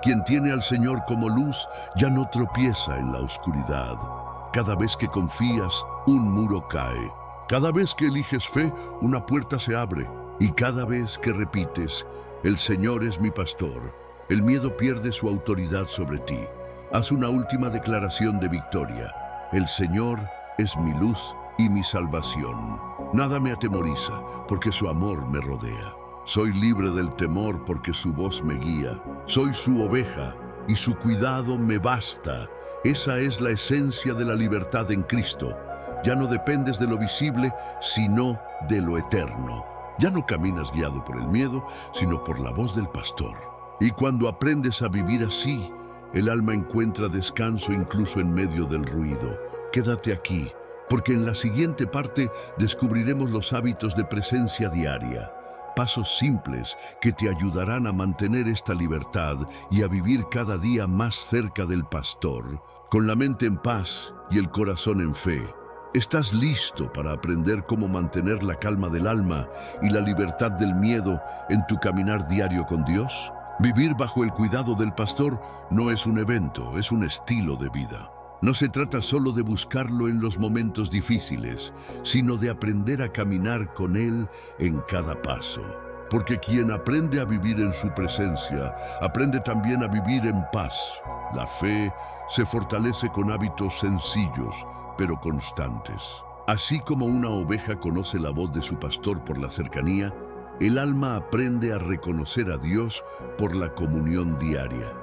Quien tiene al Señor como luz ya no tropieza en la oscuridad. Cada vez que confías, un muro cae. Cada vez que eliges fe, una puerta se abre. Y cada vez que repites, el Señor es mi pastor, el miedo pierde su autoridad sobre ti. Haz una última declaración de victoria. El Señor es mi luz y mi salvación. Nada me atemoriza, porque su amor me rodea. Soy libre del temor porque su voz me guía. Soy su oveja y su cuidado me basta. Esa es la esencia de la libertad en Cristo. Ya no dependes de lo visible, sino de lo eterno. Ya no caminas guiado por el miedo, sino por la voz del pastor. Y cuando aprendes a vivir así, el alma encuentra descanso incluso en medio del ruido. Quédate aquí, porque en la siguiente parte descubriremos los hábitos de presencia diaria. Pasos simples que te ayudarán a mantener esta libertad y a vivir cada día más cerca del pastor, con la mente en paz y el corazón en fe. ¿Estás listo para aprender cómo mantener la calma del alma y la libertad del miedo en tu caminar diario con Dios? Vivir bajo el cuidado del pastor no es un evento, es un estilo de vida. No se trata solo de buscarlo en los momentos difíciles, sino de aprender a caminar con Él en cada paso. Porque quien aprende a vivir en su presencia, aprende también a vivir en paz. La fe se fortalece con hábitos sencillos, pero constantes. Así como una oveja conoce la voz de su pastor por la cercanía, el alma aprende a reconocer a Dios por la comunión diaria.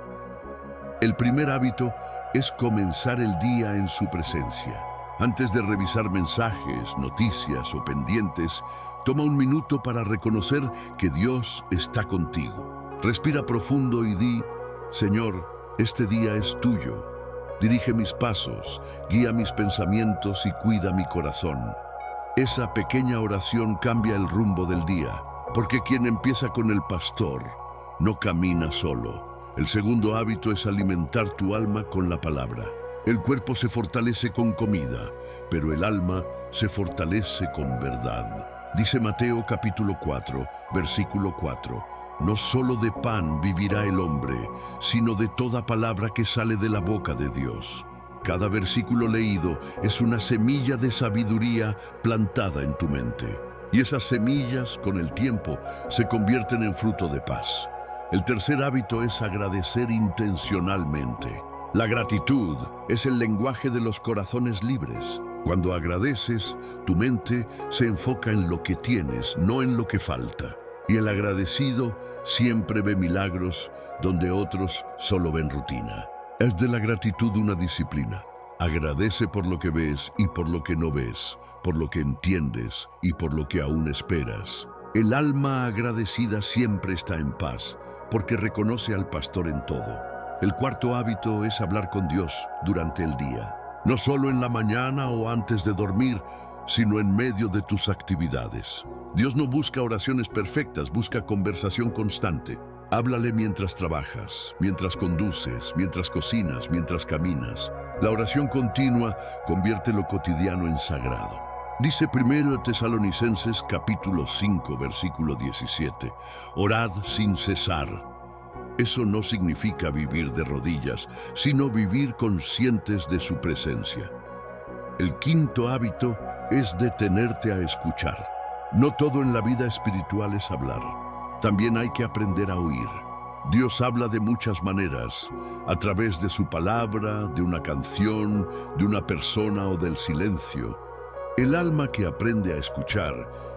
El primer hábito es comenzar el día en su presencia. Antes de revisar mensajes, noticias o pendientes, toma un minuto para reconocer que Dios está contigo. Respira profundo y di: Señor, este día es tuyo. Dirige mis pasos, guía mis pensamientos y cuida mi corazón. Esa pequeña oración cambia el rumbo del día, porque quien empieza con el pastor no camina solo. El segundo hábito es alimentar tu alma con la palabra. El cuerpo se fortalece con comida, pero el alma se fortalece con verdad. Dice Mateo capítulo 4, versículo 4. No solo de pan vivirá el hombre, sino de toda palabra que sale de la boca de Dios. Cada versículo leído es una semilla de sabiduría plantada en tu mente. Y esas semillas, con el tiempo, se convierten en fruto de paz. El tercer hábito es agradecer intencionalmente. La gratitud es el lenguaje de los corazones libres. Cuando agradeces, tu mente se enfoca en lo que tienes, no en lo que falta. Y el agradecido siempre ve milagros donde otros solo ven rutina. Es de la gratitud una disciplina. Agradece por lo que ves y por lo que no ves, por lo que entiendes y por lo que aún esperas. El alma agradecida siempre está en paz, porque reconoce al pastor en todo. El cuarto hábito es hablar con Dios durante el día. No solo en la mañana o antes de dormir, sino en medio de tus actividades. Dios no busca oraciones perfectas, busca conversación constante. Háblale mientras trabajas, mientras conduces, mientras cocinas, mientras caminas. La oración continua convierte lo cotidiano en sagrado. Dice 1 Tesalonicenses capítulo 5, versículo 17, orad sin cesar. Eso no significa vivir de rodillas, sino vivir conscientes de su presencia. El quinto hábito es detenerte a escuchar. No todo en la vida espiritual es hablar. También hay que aprender a oír. Dios habla de muchas maneras, a través de su palabra, de una canción, de una persona o del silencio. El alma que aprende a escuchar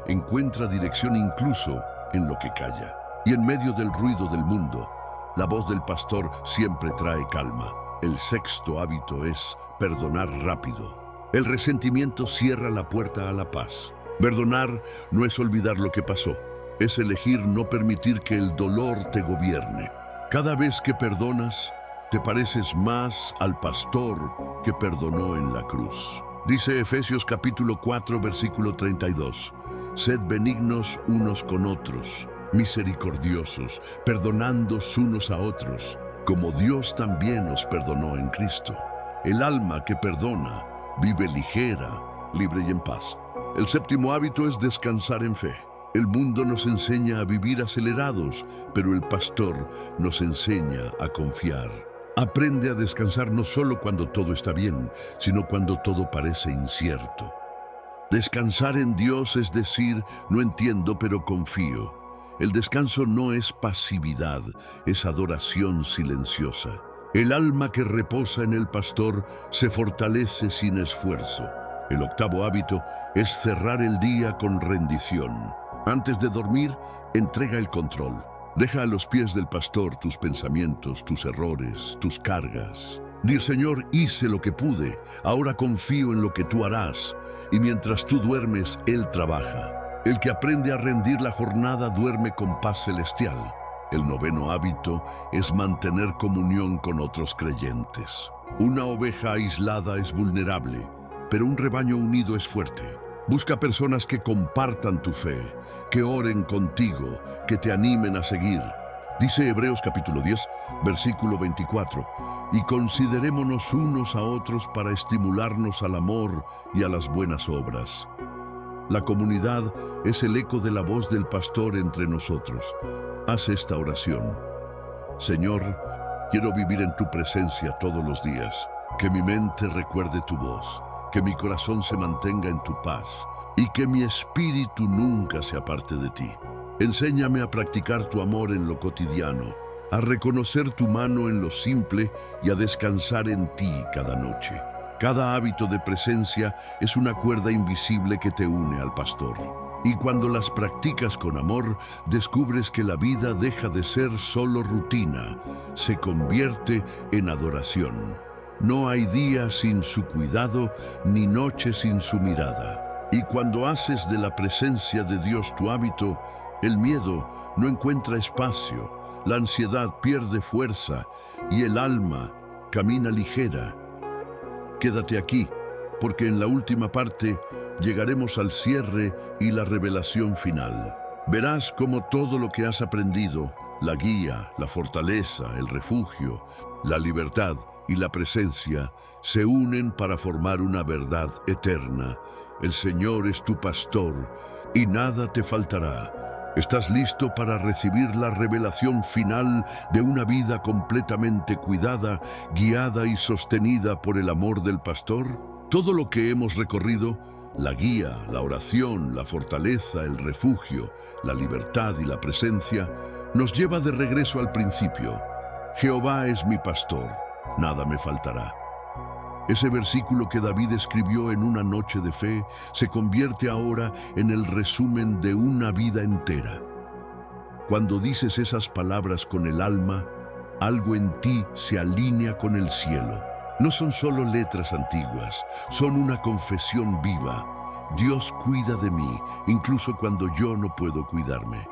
encuentra dirección incluso en lo que calla. Y en medio del ruido del mundo, la voz del pastor siempre trae calma. El sexto hábito es perdonar rápido. El resentimiento cierra la puerta a la paz. Perdonar no es olvidar lo que pasó, es elegir no permitir que el dolor te gobierne. Cada vez que perdonas, te pareces más al pastor que perdonó en la cruz. Dice Efesios capítulo 4, versículo 32, sed benignos unos con otros, misericordiosos, perdonándoos unos a otros, como Dios también os perdonó en Cristo. El alma que perdona vive ligera, libre y en paz. El séptimo hábito es descansar en fe. El mundo nos enseña a vivir acelerados, pero el pastor nos enseña a confiar. Aprende a descansar no solo cuando todo está bien, sino cuando todo parece incierto. Descansar en Dios es decir, no entiendo, pero confío. El descanso no es pasividad, es adoración silenciosa. El alma que reposa en el pastor se fortalece sin esfuerzo. El octavo hábito es cerrar el día con rendición. Antes de dormir, entrega el control. Deja a los pies del pastor tus pensamientos, tus errores, tus cargas. Di, Señor, hice lo que pude, ahora confío en lo que tú harás. Y mientras tú duermes, Él trabaja. El que aprende a rendir la jornada duerme con paz celestial. El noveno hábito es mantener comunión con otros creyentes. Una oveja aislada es vulnerable, pero un rebaño unido es fuerte. Busca personas que compartan tu fe, que oren contigo, que te animen a seguir. Dice Hebreos capítulo 10, versículo 24, y considerémonos unos a otros para estimularnos al amor y a las buenas obras. La comunidad es el eco de la voz del pastor entre nosotros. Haz esta oración. Señor, quiero vivir en tu presencia todos los días, que mi mente recuerde tu voz, que mi corazón se mantenga en tu paz y que mi espíritu nunca se aparte de ti. Enséñame a practicar tu amor en lo cotidiano, a reconocer tu mano en lo simple y a descansar en ti cada noche. Cada hábito de presencia es una cuerda invisible que te une al pastor. Y cuando las practicas con amor, descubres que la vida deja de ser solo rutina, se convierte en adoración. No hay día sin su cuidado, ni noche sin su mirada. Y cuando haces de la presencia de Dios tu hábito, el miedo no encuentra espacio, la ansiedad pierde fuerza y el alma camina ligera. Quédate aquí, porque en la última parte llegaremos al cierre y la revelación final. Verás cómo todo lo que has aprendido, la guía, la fortaleza, el refugio, la libertad y la presencia, se unen para formar una verdad eterna. El Señor es tu pastor y nada te faltará. ¿Estás listo para recibir la revelación final de una vida completamente cuidada, guiada y sostenida por el amor del pastor? Todo lo que hemos recorrido, la guía, la oración, la fortaleza, el refugio, la libertad y la presencia, nos lleva de regreso al principio. Jehová es mi pastor, nada me faltará. Ese versículo que David escribió en una noche de fe se convierte ahora en el resumen de una vida entera. Cuando dices esas palabras con el alma, algo en ti se alinea con el cielo. No son solo letras antiguas, son una confesión viva. Dios cuida de mí, incluso cuando yo no puedo cuidarme.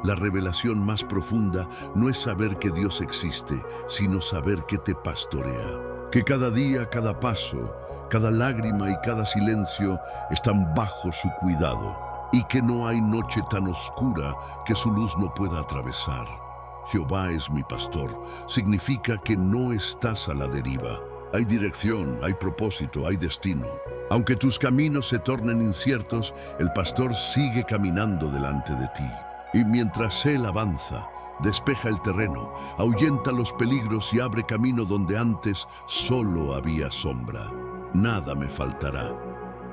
La revelación más profunda no es saber que Dios existe, sino saber que te pastorea. Que cada día, cada paso, cada lágrima y cada silencio están bajo su cuidado, y que no hay noche tan oscura que su luz no pueda atravesar. Jehová es mi pastor, significa que no estás a la deriva. Hay dirección, hay propósito, hay destino. Aunque tus caminos se tornen inciertos, el pastor sigue caminando delante de ti. Y mientras Él avanza, despeja el terreno, ahuyenta los peligros y abre camino donde antes solo había sombra. Nada me faltará.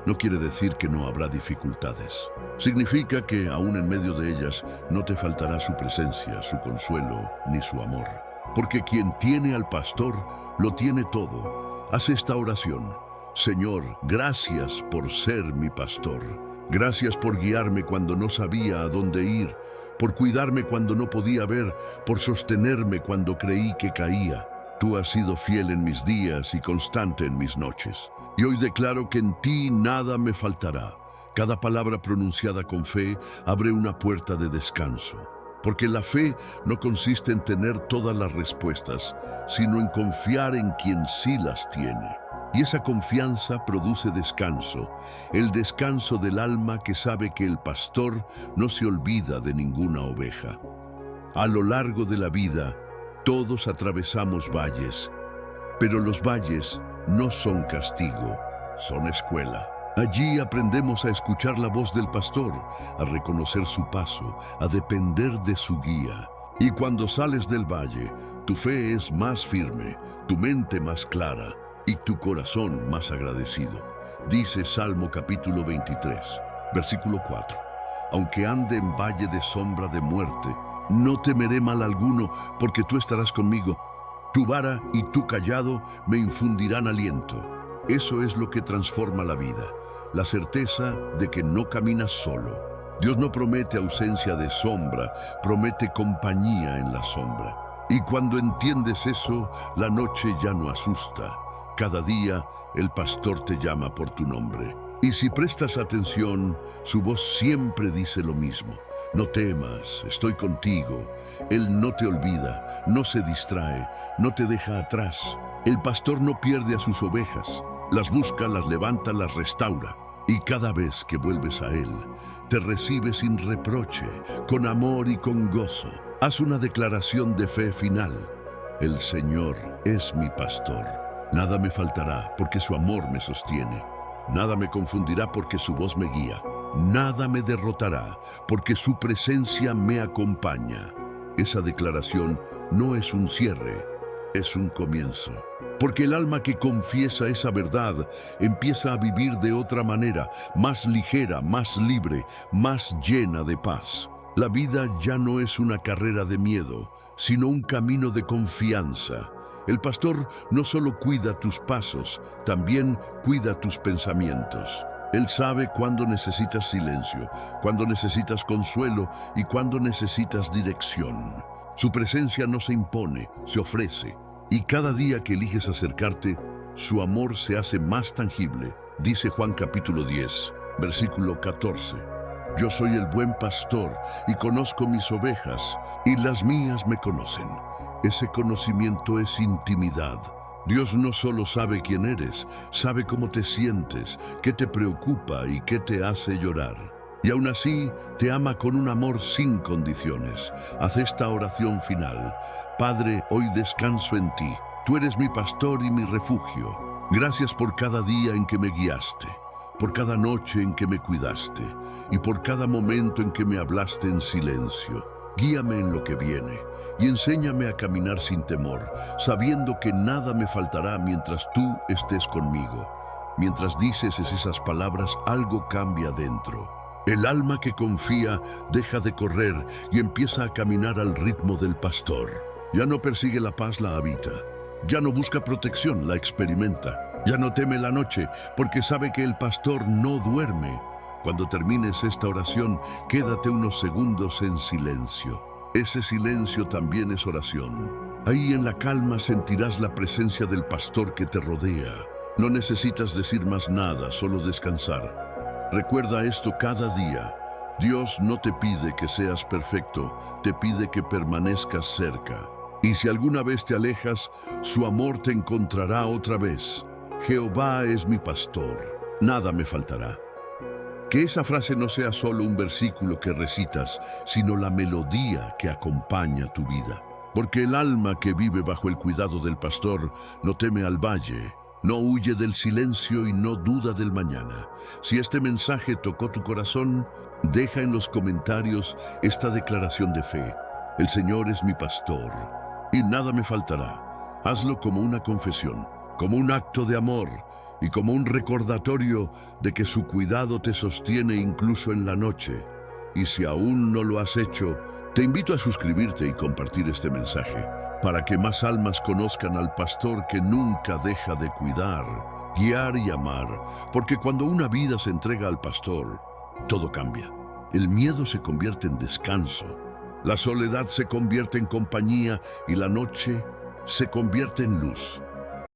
No quiere decir que no habrá dificultades. Significa que, aún en medio de ellas, no te faltará su presencia, su consuelo, ni su amor. Porque quien tiene al pastor, lo tiene todo. Haz esta oración. Señor, gracias por ser mi pastor. Gracias por guiarme cuando no sabía a dónde ir, por cuidarme cuando no podía ver, por sostenerme cuando creí que caía. Tú has sido fiel en mis días y constante en mis noches. Y hoy declaro que en ti nada me faltará. Cada palabra pronunciada con fe abre una puerta de descanso. Porque la fe no consiste en tener todas las respuestas, sino en confiar en quien sí las tiene. Y esa confianza produce descanso, el descanso del alma que sabe que el pastor no se olvida de ninguna oveja. A lo largo de la vida, todos atravesamos valles, pero los valles no son castigo, son escuela. Allí aprendemos a escuchar la voz del pastor, a reconocer su paso, a depender de su guía. Y cuando sales del valle, tu fe es más firme, tu mente más clara y tu corazón más agradecido. Dice Salmo capítulo 23, versículo 4. Aunque ande en valle de sombra de muerte, no temeré mal alguno, porque tú estarás conmigo. Tu vara y tu cayado me infundirán aliento. Eso es lo que transforma la vida, la certeza de que no caminas solo. Dios no promete ausencia de sombra, promete compañía en la sombra. Y cuando entiendes eso, la noche ya no asusta. Cada día el pastor te llama por tu nombre. Y si prestas atención, su voz siempre dice lo mismo. No temas, estoy contigo. Él no te olvida, no se distrae, no te deja atrás. El pastor no pierde a sus ovejas. Las busca, las levanta, las restaura. Y cada vez que vuelves a Él, te recibe sin reproche, con amor y con gozo. Haz una declaración de fe final. El Señor es mi pastor. Nada me faltará porque su amor me sostiene. Nada me confundirá porque su voz me guía. Nada me derrotará porque su presencia me acompaña. Esa declaración no es un cierre, es un comienzo. Porque el alma que confiesa esa verdad empieza a vivir de otra manera, más ligera, más libre, más llena de paz. La vida ya no es una carrera de miedo, sino un camino de confianza. El pastor no solo cuida tus pasos, también cuida tus pensamientos. Él sabe cuándo necesitas silencio, cuándo necesitas consuelo y cuándo necesitas dirección. Su presencia no se impone, se ofrece. Y cada día que eliges acercarte, su amor se hace más tangible. Dice Juan capítulo 10, versículo 14. Yo soy el buen pastor y conozco mis ovejas, y las mías me conocen. Ese conocimiento es intimidad. Dios no solo sabe quién eres, sabe cómo te sientes, qué te preocupa y qué te hace llorar. Y aún así, te ama con un amor sin condiciones. Haz esta oración final. Padre, hoy descanso en ti. Tú eres mi pastor y mi refugio. Gracias por cada día en que me guiaste, por cada noche en que me cuidaste y por cada momento en que me hablaste en silencio. Guíame en lo que viene y enséñame a caminar sin temor, sabiendo que nada me faltará mientras tú estés conmigo. Mientras dices esas palabras, algo cambia dentro. El alma que confía deja de correr y empieza a caminar al ritmo del pastor. Ya no persigue la paz, la habita. Ya no busca protección, la experimenta. Ya no teme la noche, porque sabe que el pastor no duerme. Cuando termines esta oración, quédate unos segundos en silencio. Ese silencio también es oración. Ahí en la calma sentirás la presencia del pastor que te rodea. No necesitas decir más nada, solo descansar. Recuerda esto cada día. Dios no te pide que seas perfecto, te pide que permanezcas cerca. Y si alguna vez te alejas, su amor te encontrará otra vez. Jehová es mi pastor, nada me faltará. Que esa frase no sea solo un versículo que recitas, sino la melodía que acompaña tu vida. Porque el alma que vive bajo el cuidado del pastor no teme al valle, no huye del silencio y no duda del mañana. Si este mensaje tocó tu corazón, deja en los comentarios esta declaración de fe. El Señor es mi pastor y nada me faltará. Hazlo como una confesión, como un acto de amor y como un recordatorio de que su cuidado te sostiene incluso en la noche. Y si aún no lo has hecho, te invito a suscribirte y compartir este mensaje para que más almas conozcan al pastor que nunca deja de cuidar, guiar y amar, porque cuando una vida se entrega al pastor, todo cambia. El miedo se convierte en descanso, la soledad se convierte en compañía y la noche se convierte en luz.